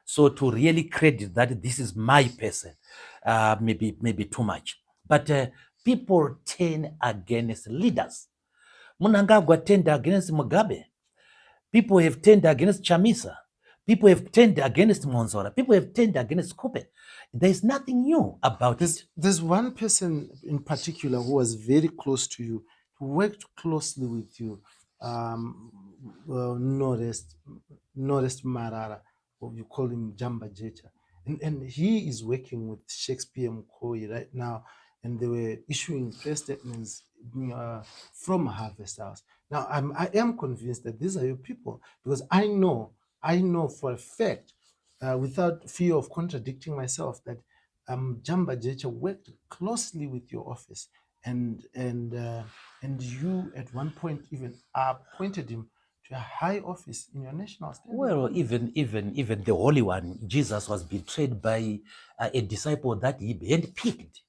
So to really credit that this is my person, maybe too much. But people turn against leaders. Mnangagwa turned against Mugabe. People have turned against Chamisa. People have turned against Mwonzora. People have turned against Kupe. There's nothing new about it. There's one person in particular who was very close to you, who worked closely with you, Norest Marara, or you call him Jamba Jecha. And he is working with Shakespeare Mkoyi right now, and they were issuing press statements from Harvest House. Now, I am convinced that these are your people, because I know for a fact, without fear of contradicting myself, that Jamba Jecha worked closely with your office, and you at one point even appointed him to a high office in your national state. Well, even the Holy One, Jesus, was betrayed by a disciple that he handpicked.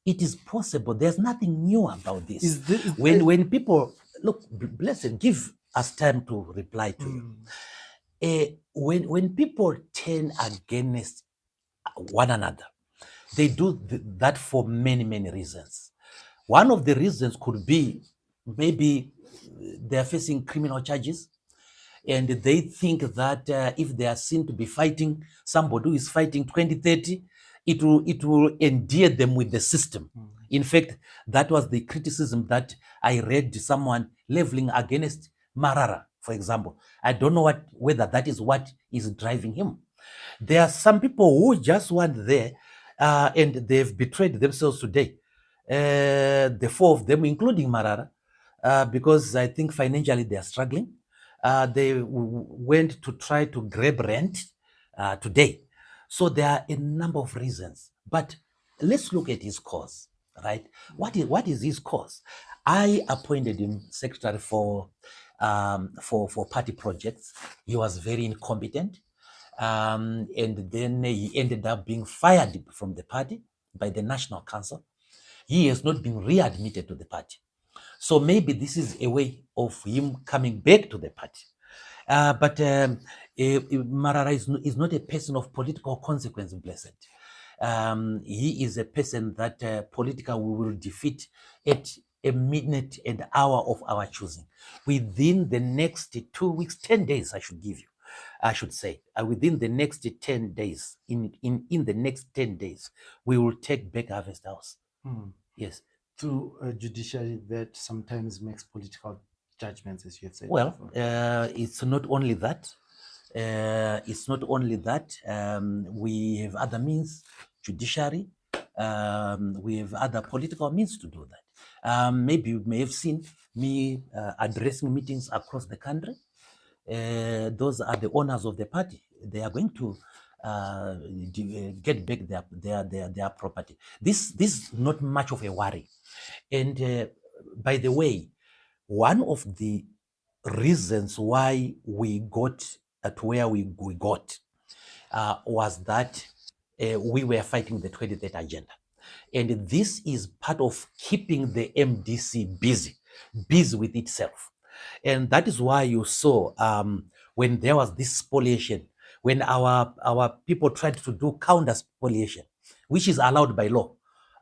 It is possible. There's nothing new about this. When people look, blessed, give as time to reply to you. When people turn against one another, they do that for many, many reasons. One of the reasons could be maybe they're facing criminal charges, and they think that if they are seen to be fighting somebody who is fighting 2030, it will endear them with the system. In fact, that was the criticism that I read someone leveling against Marara, for example. I don't know whether that is what is driving him. There are some people who just want there, and they've betrayed themselves today. The four of them, including Marara, because I think financially they are struggling. They went to try to grab rent today. So there are a number of reasons. But let's look at his cause, right? What is his cause? I appointed him secretary for party projects. He was very incompetent. And then he ended up being fired from the party by the National Council. He has not been readmitted to the party. So maybe this is a way of him coming back to the party. But Marara is not a person of political consequence, blessed. He is a person that politically we will defeat at a minute and hour of our choosing. Within the next 2 weeks, 10 days, I should say, within the next 10 days, in the next 10 days, we will take back Harvest House. Yes. Through a judiciary that sometimes makes political judgments, as you have said. Well, it's not only that. We have other means, judiciary. We have other political means to do that. Maybe you may have seen me addressing meetings across the country. Those are the owners of the party. They are going to get back their property. This is not much of a worry. And by the way, one of the reasons why we got to where we got was that we were fighting the 2030 agenda. And this is part of keeping the MDC busy with itself. And that is why you saw when there was this spoliation, when our people tried to do counter spoliation, which is allowed by law.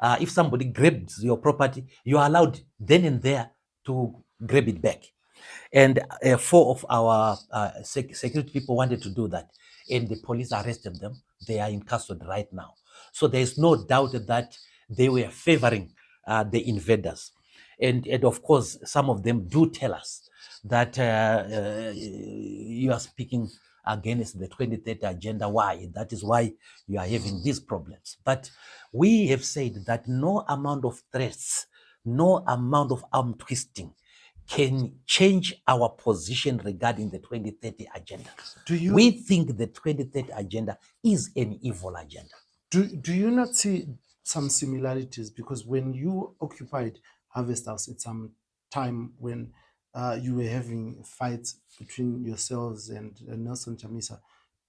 If somebody grabs your property, you are allowed then and there to grab it back. And 4 of our security people wanted to do that, and the police arrested them. They are in custody right now. So there is no doubt that they were favoring the invaders. And of course, some of them do tell us that you are speaking against the 2030 agenda. Why? That is why you are having these problems. But we have said that no amount of threats, no amount of arm twisting can change our position regarding the 2030 agenda. We think the 2030 agenda is an evil agenda. Do you not see some similarities? Because when you occupied Harvest House at some time when you were having fights between yourselves and Nelson Chamisa,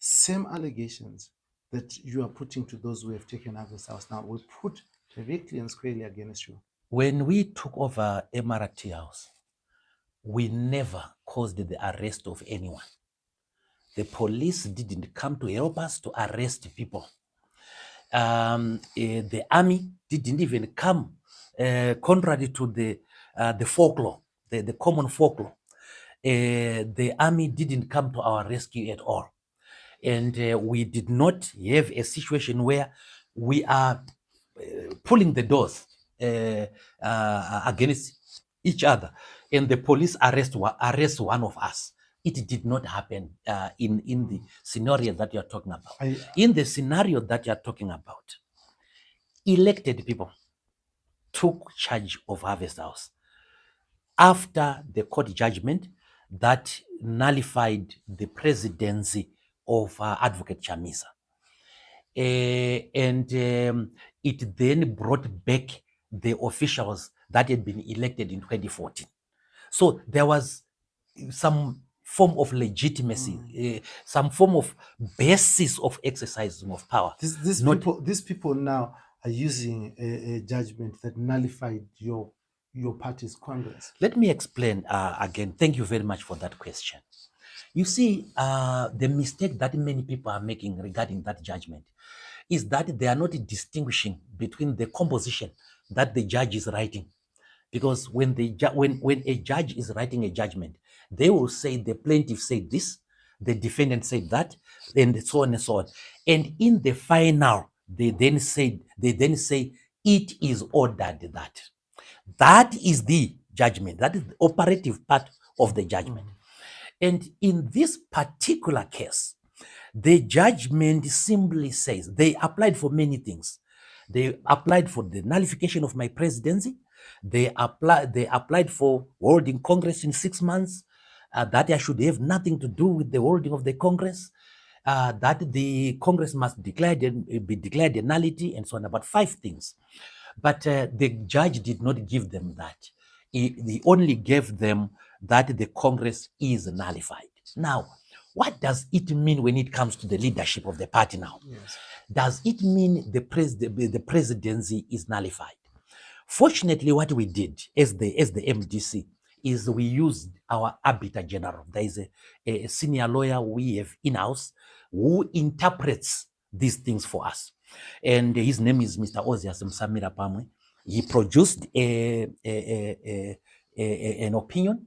same allegations that you are putting to those who have taken Harvest House now were put directly and squarely against you. When we took over Emirati House, we never caused the arrest of anyone. The police didn't come to help us to arrest people. The army didn't even come, contrary to the folklore, the common folklore. The army didn't come to our rescue at all. And we did not have a situation where we are pulling the doors against each other, and the police arrest one of us. It did not happen in the scenario that you're talking about. In the scenario that you're talking about, elected people took charge of Harvest House after the court judgment that nullified the presidency of Advocate Chamisa. And it then brought back the officials that had been elected in 2014. So there was some form of legitimacy, some form of basis of exercising of power. These people now are using a judgment that nullified your your party's Congress? Let me explain again. Thank you very much for that question. You see, the mistake that many people are making regarding that judgment is that they are not distinguishing between the composition that the judge is writing. Because when a judge is writing a judgment, they will say the plaintiff said this, the defendant said that, and so on and so on. And in the final, they then say it is ordered that. That is the judgment. That is the operative part of the judgment. And in this particular case, the judgment simply says they applied for many things. They applied for the nullification of my presidency. They applied for holding Congress in 6 months, that I should have nothing to do with the holding of the Congress, that the Congress must be declared a nullity, and so on, about 5 things. But the judge did not give them that. He only gave them that the Congress is nullified. Now, what does it mean when it comes to the leadership of the party now? Yes. Does it mean the presidency is nullified? Fortunately, what we did as the MDC is we used our arbiter general. There is a senior lawyer we have in-house who interprets these things for us. And his name is Mr. Ozias Msamira Pamwe. He produced an opinion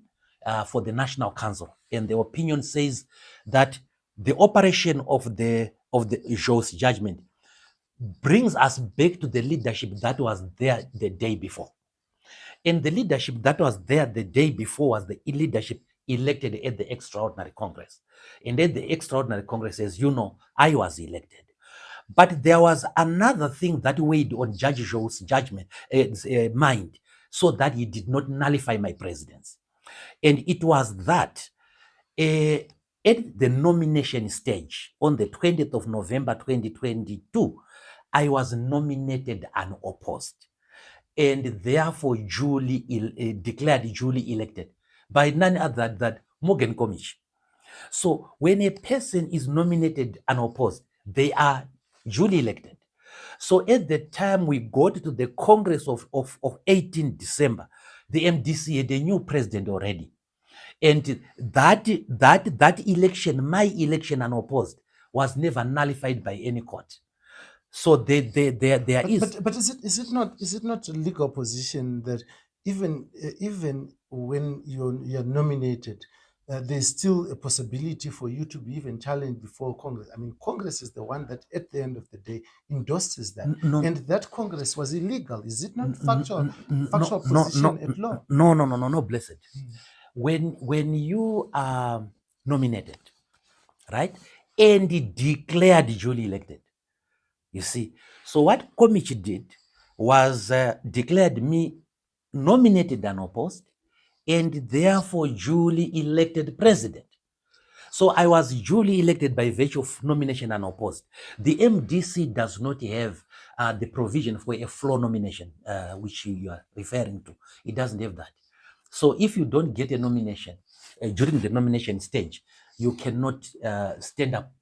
for the National Council. And the opinion says that the operation of the Jo's judgment brings us back to the leadership that was there the day before. And the leadership that was there the day before was the leadership elected at the Extraordinary Congress. And at the Extraordinary Congress, as you know, I was elected. But there was another thing that weighed on Judge Jo's judgment, mind, so that he did not nullify my presidency. And it was that at the nomination stage on the 20th of November 2022, I was nominated unopposed and therefore declared duly elected by none other than Morgan Komish. So when a person is nominated unopposed, they are duly elected. So at the time we got to the Congress of 18 December, the MDC had a new president already. And that election, my election unopposed, was never nullified by any court. So there is. But is it not a legal position that even when you're nominated, there's still a possibility for you to be even challenged before Congress? I mean, Congress is the one that at the end of the day endorses that. And that Congress was illegal. Is it not factual position at law? No, blessed. When you are nominated, right, and declared duly elected, you see, so what Komich did was declared me nominated unopposed and therefore duly elected president. So I was duly elected by virtue of nomination unopposed. The MDC does not have the provision for a floor nomination, which you are referring to. It doesn't have that. So if you don't get a nomination during the nomination stage, you cannot stand up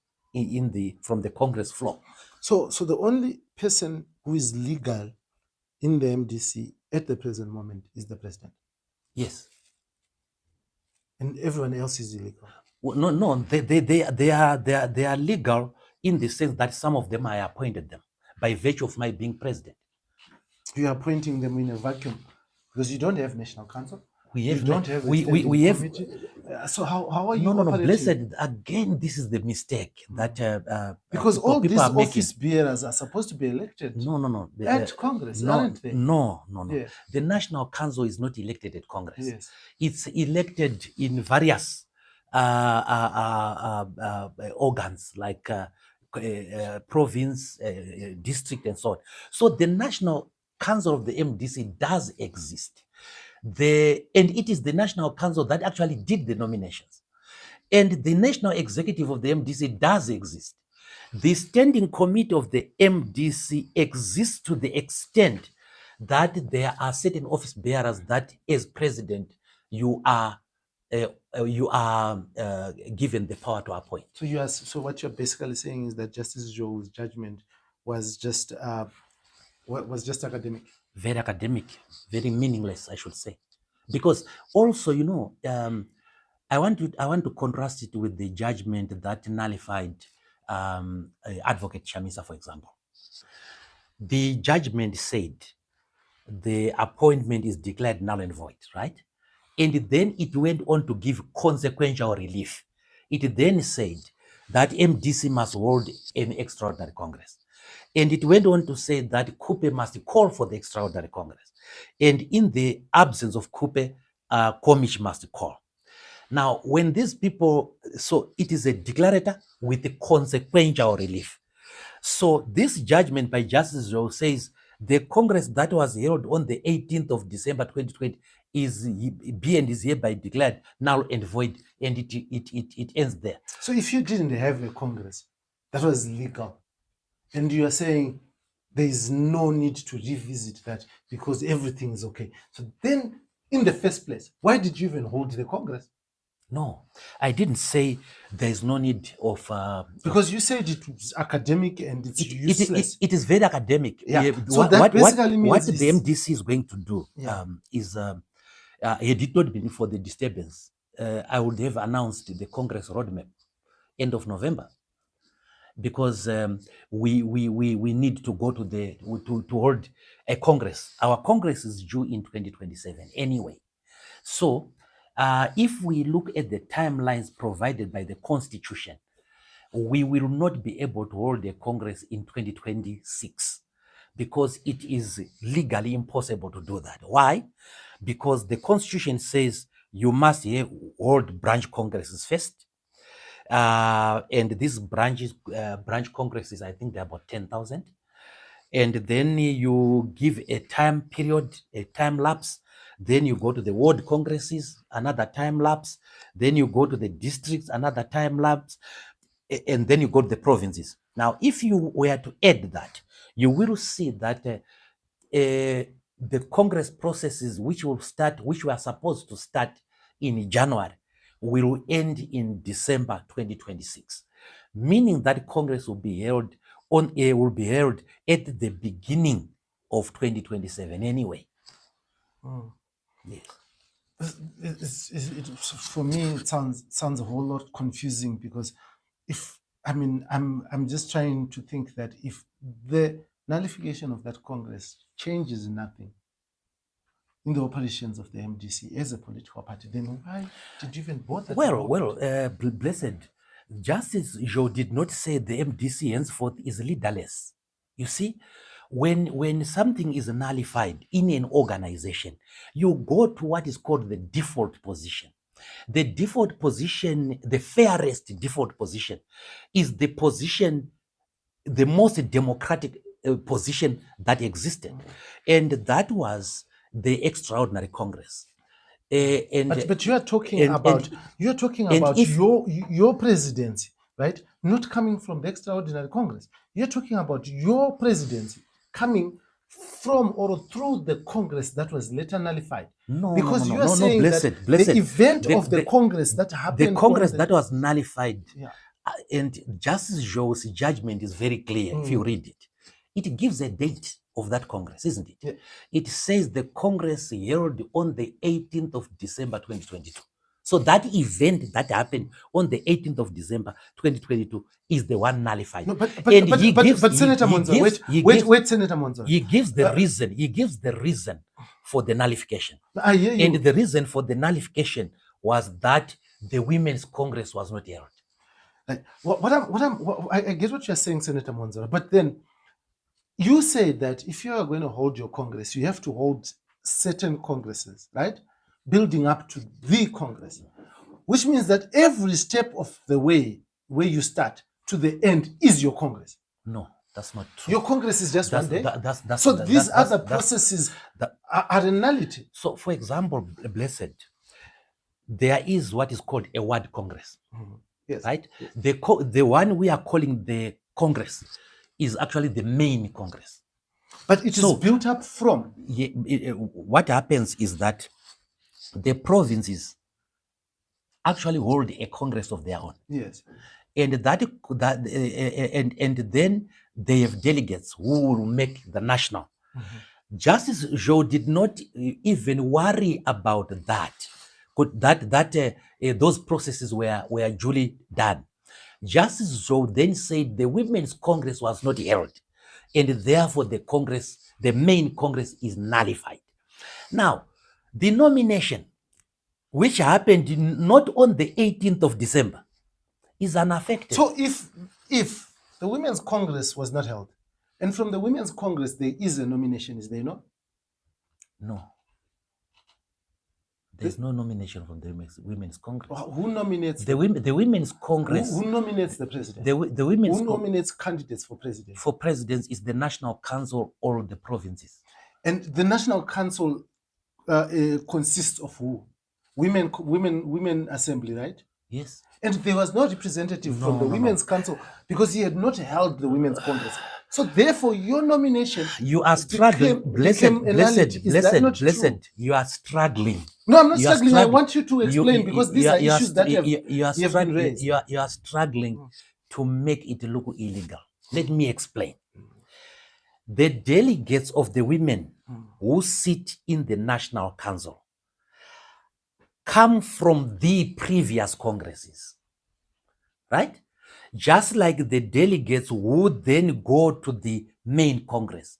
from the Congress floor. So the only person who is legal in the MDC at the present moment is the president. Yes. And everyone else is illegal. Well, no, they are legal in the sense that some of them I appointed them by virtue of my being president. You are appointing them in a vacuum because you don't have National Council. We have. You don't have. We have. So how are you? No. Blessed. Again, this is the mistake that because all these office bearers are supposed to be elected. No. At Congress, aren't they? No. Yes. The National Council is not elected at Congress. Yes. It's elected in various organs like province, district, and so on. So the National Council of the MDC does exist. And it is the National Council that actually did the nominations. And the National Executive of the MDC does exist. The Standing Committee of the MDC exists to the extent that there are certain office bearers that as president, you are given the power to appoint. So what you're basically saying is that Justice Jo's judgment was just was just academic. Very academic, very meaningless, I should say. Because also, I want to contrast it with the judgment that nullified Advocate Chamisa, for example. The judgment said the appointment is declared null and void, right? And then it went on to give consequential relief. It then said that MDC must hold an extraordinary Congress. And it went on to say that Coupe must call for the extraordinary Congress. And in the absence of Coupe, Komish must call. Now, when these people, so it is a declarator with a consequential relief. So this judgment by Justice Joe says the Congress that was held on the 18th of December 2020 is hereby declared null and void, and it ends there. So if you didn't have a Congress that was legal, and you are saying there is no need to revisit that because everything is okay, so then in the first place, why did you even hold the Congress? No, I didn't say there is no need of... because you said it was academic and it's useless. It is very academic. Yeah. So that basically means what the MDC is going to do is, had it not been for the disturbance, I would have announced the Congress roadmap end of November, because we need to go to hold a Congress. Our Congress is due in 2027 anyway. So if we look at the timelines provided by the Constitution, we will not be able to hold a Congress in 2026 because it is legally impossible to do that. Why? Because the Constitution says you must hold branch congresses first. And these branch congresses, I think they're about 10,000. And then you give a time period, a time lapse. Then you go to the ward congresses, another time lapse. Then you go to the districts, another time lapse. And then you go to the provinces. Now, if you were to add that, you will see that the Congress processes which were supposed to start in January, will end in December 2026, meaning that Congress will be held at the beginning of 2027 anyway. Yes. For me, it sounds a whole lot confusing, because I'm just trying to think that if the nullification of that Congress changes nothing in the operations of the MDC as a political party, then why did you even bother? Blessed, Justice Joe did not say the MDC henceforth is leaderless. You see, when something is nullified in an organization, you go to what is called the default position. The default position, the fairest default position, is the position, the most democratic position that existed, and that was the extraordinary Congress. But you are talking about your presidency, right? Not coming from the extraordinary Congress. You're talking about your presidency coming from or through the Congress that was later nullified. Because you are saying that the event of the Congress that happened, the Congress that was nullified, and Justice Joe's judgment is very clear. If you read it, it gives a date of that Congress, isn't it? Yeah. It says the Congress held on the 18th of December 2022. So that event that happened on the 18th of December 2022 is the one nullified. No, but Senator Mwonzora, wait, Senator Mwonzora. He gives the reason. He gives the reason for the nullification. I hear you. And the reason for the nullification was that the Women's Congress was not held. Like, I get what you're saying, Senator Mwonzora, but then you say that if you are going to hold your Congress, you have to hold certain Congresses, right? Building up to the Congress, which means that every step of the way where you start to the end is your Congress. No, that's not true. Your Congress is just one day. So these other processes are a nullity. So, for example, Blessed, there is what is called a ward Congress. Yes. Right? Yes. The one we are calling the Congress is actually the main Congress. But it is built up from... what happens is that the provinces actually hold a Congress of their own. Yes. And and then they have delegates who will make the national Justice Joe did not even worry about that. Those processes were duly done. Justice Joe then said the Women's Congress was not held, and therefore the main Congress is nullified. Now, the nomination, which happened not on the 18th of December, is unaffected. So if the Women's Congress was not held, and from the Women's Congress there is a nomination, is there not? No. There's no nomination from the Women's Congress. Who nominates the Women's Congress? Who nominates the president? The Women's Who nominates candidates for president? For presidents is the National Council or the provinces. And the National Council consists of who? Women Assembly, right? Yes. And there was no representative from the Women's Council because he had not held the Women's Congress. So therefore, your nomination... You are struggling. Blessed. You are struggling. No, I'm not struggling. I want you to explain because these are issues that have been raised. You are struggling to make it look illegal. Let me explain. The delegates of the women who sit in the National Council come from the previous congresses, right? Just like the delegates would then go to the main Congress.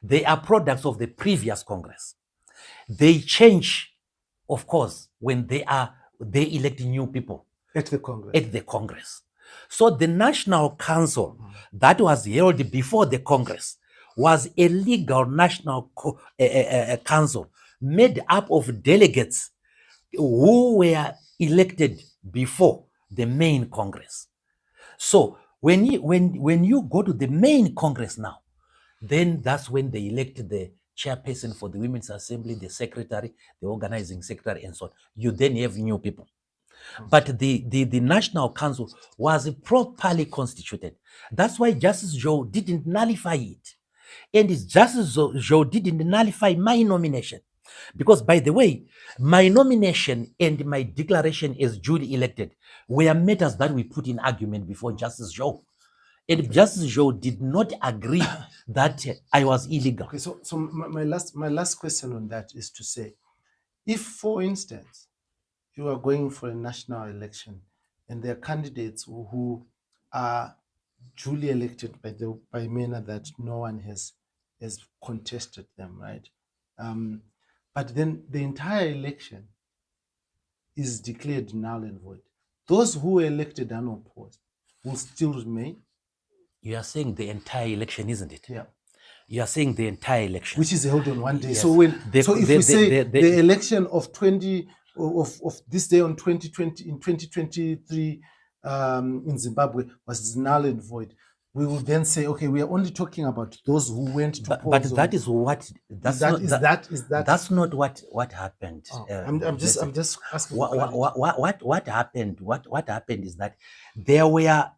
They are products of the previous Congress. They change, of course, when they elect new people at the Congress. So the National Council that was held before the Congress was a legal national council made up of delegates who were elected before the main Congress. So when you go to the main Congress now, then that's when they elect the chairperson for the Women's Assembly, the secretary, the organizing secretary, and so on. You then have new people. But the National Council was properly constituted. That's why Justice Joe didn't nullify it. And Justice Joe didn't nullify my nomination. Because, by the way, my nomination and my declaration as duly elected were matters that we put in argument before Justice Joe. And Justice Joe did not agree that I was illegal. Okay, so my last question on that is to say, if, for instance, you are going for a national election and there are candidates who are duly elected by manner that no one has contested them, right? But then the entire election is declared null and void. Those who were elected unopposed will still remain. You are saying the entire election, isn't it? Yeah. You are saying the entire election, which is held on one day. Yes. So if we say the election of this day on 2023 in Zimbabwe was null and void, we will then say, okay, we are only talking about those who went to polls. But that is what that's not what happened. I'm just asking. What happened? What happened is that there were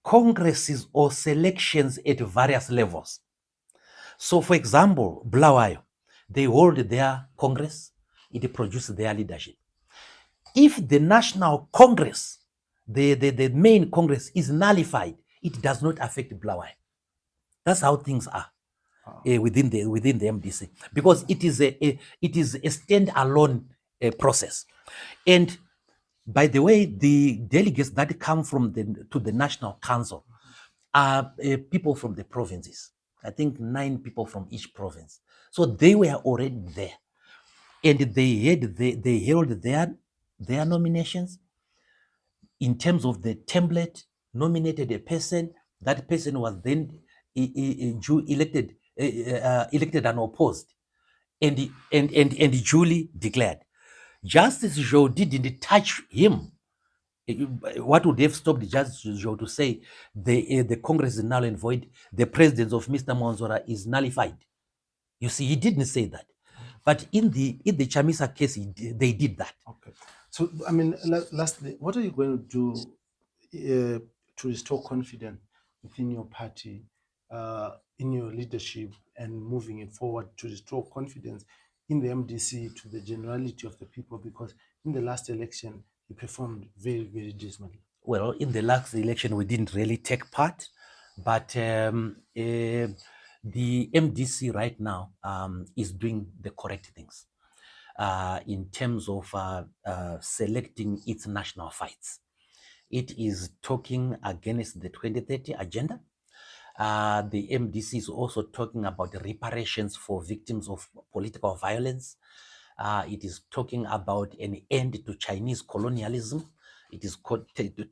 congresses or selections at various levels. So, for example, Bulawayo, they hold their congress, it produces their leadership. If the National Congress, the main Congress is nullified, it does not affect Bulawayo. That's how things are within the MDC, because it is a standalone process. And by the way, the delegates that come to the National Council are people from the provinces. I think 9 people from each province. So they were already there, and they held their nominations. In terms of the template, nominated a person. That person was then elected unopposed, and duly declared. Justice Joe didn't touch him. What would have stopped Justice Joe to say the Congress is null and void, the presidency of Mr. Mwonzora is nullified? You see, he didn't say that. But in the Chamisa case, they did that. Okay. So, I mean, lastly, what are you going to do to restore confidence within your party, in your leadership, and moving it forward to restore confidence in the MDC to the generality of the people? Because in the last election, you performed very, very dismally. Well, in the last election, we didn't really take part, but The MDC right now is doing the correct things in terms of selecting its national fights. It is talking against the 2030 agenda. The MDC is also talking about the reparations for victims of political violence. It is talking about an end to Chinese colonialism. It is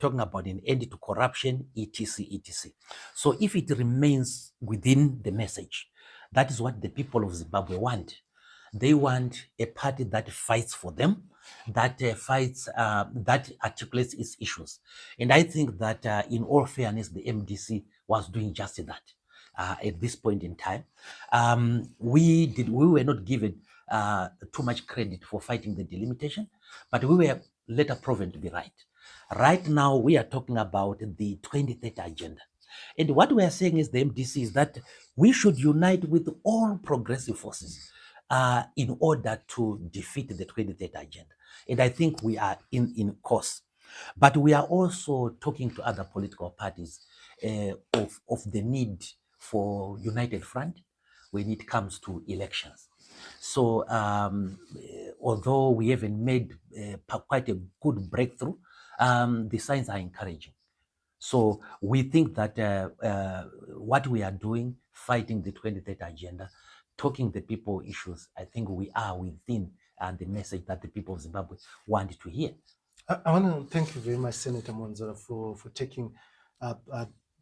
talking about an end to corruption, etc., etc. So if it remains within the message, that is what the people of Zimbabwe want. They want a party that fights for them, that that articulates its issues. And I think that in all fairness, the MDC was doing just that at this point in time. We were not given too much credit for fighting the delimitation, but we were later proven to be right. Right now, we are talking about the 2030 agenda. And what we are saying is the MDC is that we should unite with all progressive forces in order to defeat the 2030 agenda. And I think we are in course. But we are also talking to other political parties of the need for united front when it comes to elections. So although we haven't made quite a good breakthrough, the signs are encouraging. So we think that what we are doing, fighting the 2030 agenda, talking the people issues, I think we are within the message that the people of Zimbabwe want to hear. I want to thank you very much, Senator Mwonzora, for taking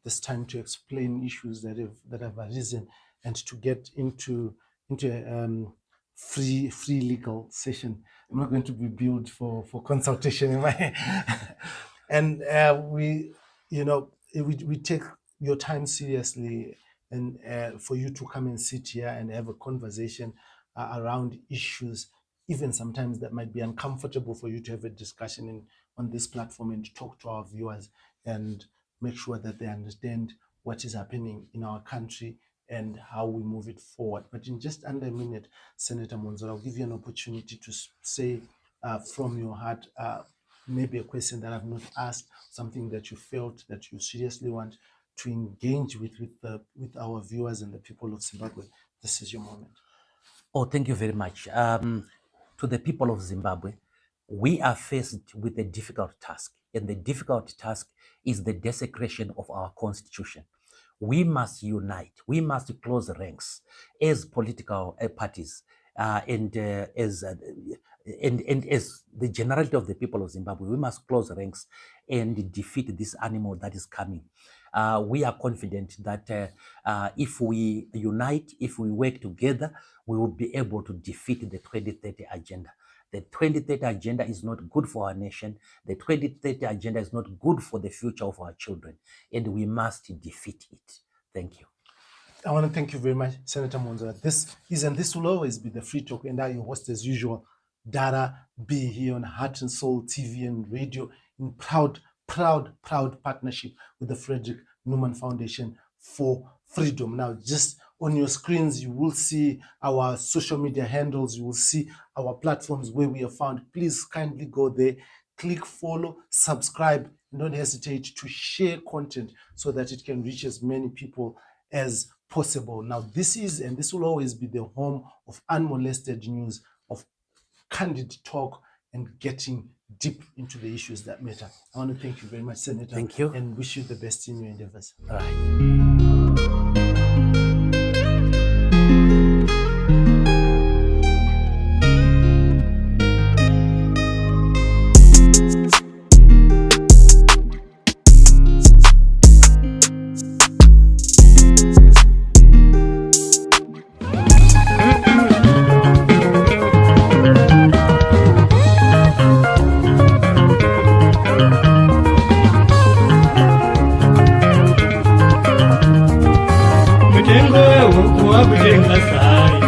this time to explain issues that have arisen and to get into a free legal session. I'm not going to be billed for consultation in my and we take your time seriously, and for you to come and sit here and have a conversation around issues, even sometimes that might be uncomfortable for you to have a discussion on this platform and to talk to our viewers and make sure that they understand what is happening in our country and how we move it forward. But in just under a minute, Senator Mwonzora, I'll give you an opportunity to say from your heart, maybe a question that I've not asked, something that you felt that you seriously want to engage with our viewers and the people of Zimbabwe. This is your moment. Oh, thank you very much. To the people of Zimbabwe, we are faced with a difficult task, and the difficult task is the desecration of our constitution. We must unite. We must close ranks as political parties and as the generality of the people of Zimbabwe. We must close ranks and defeat this animal that is coming. We are confident that if we unite, if we work together, we will be able to defeat the 2030 agenda. The 2030 agenda is not good for our nation. The 2030 agenda is not good for the future of our children, and we must defeat it. Thank you. I want to thank you very much, Senator Mwonzora. This will always be the Free Talk, and I'm your host as usual, Dara B, here on Heart and Soul TV and radio, in proud partnership with the Frederick Newman Foundation for Freedom. Now, just on your screens, you will see our social media handles. You will see our platforms where we are found. Please kindly go there, click follow, subscribe, and don't hesitate to share content so that it can reach as many people as possible. Now, this is, and this will always be, the home of unmolested news, of candid talk, and getting deep into the issues that matter. I want to thank you very much, Senator. Thank you. And wish you the best in your endeavors. All right. Kutenga huku wa kutenga sai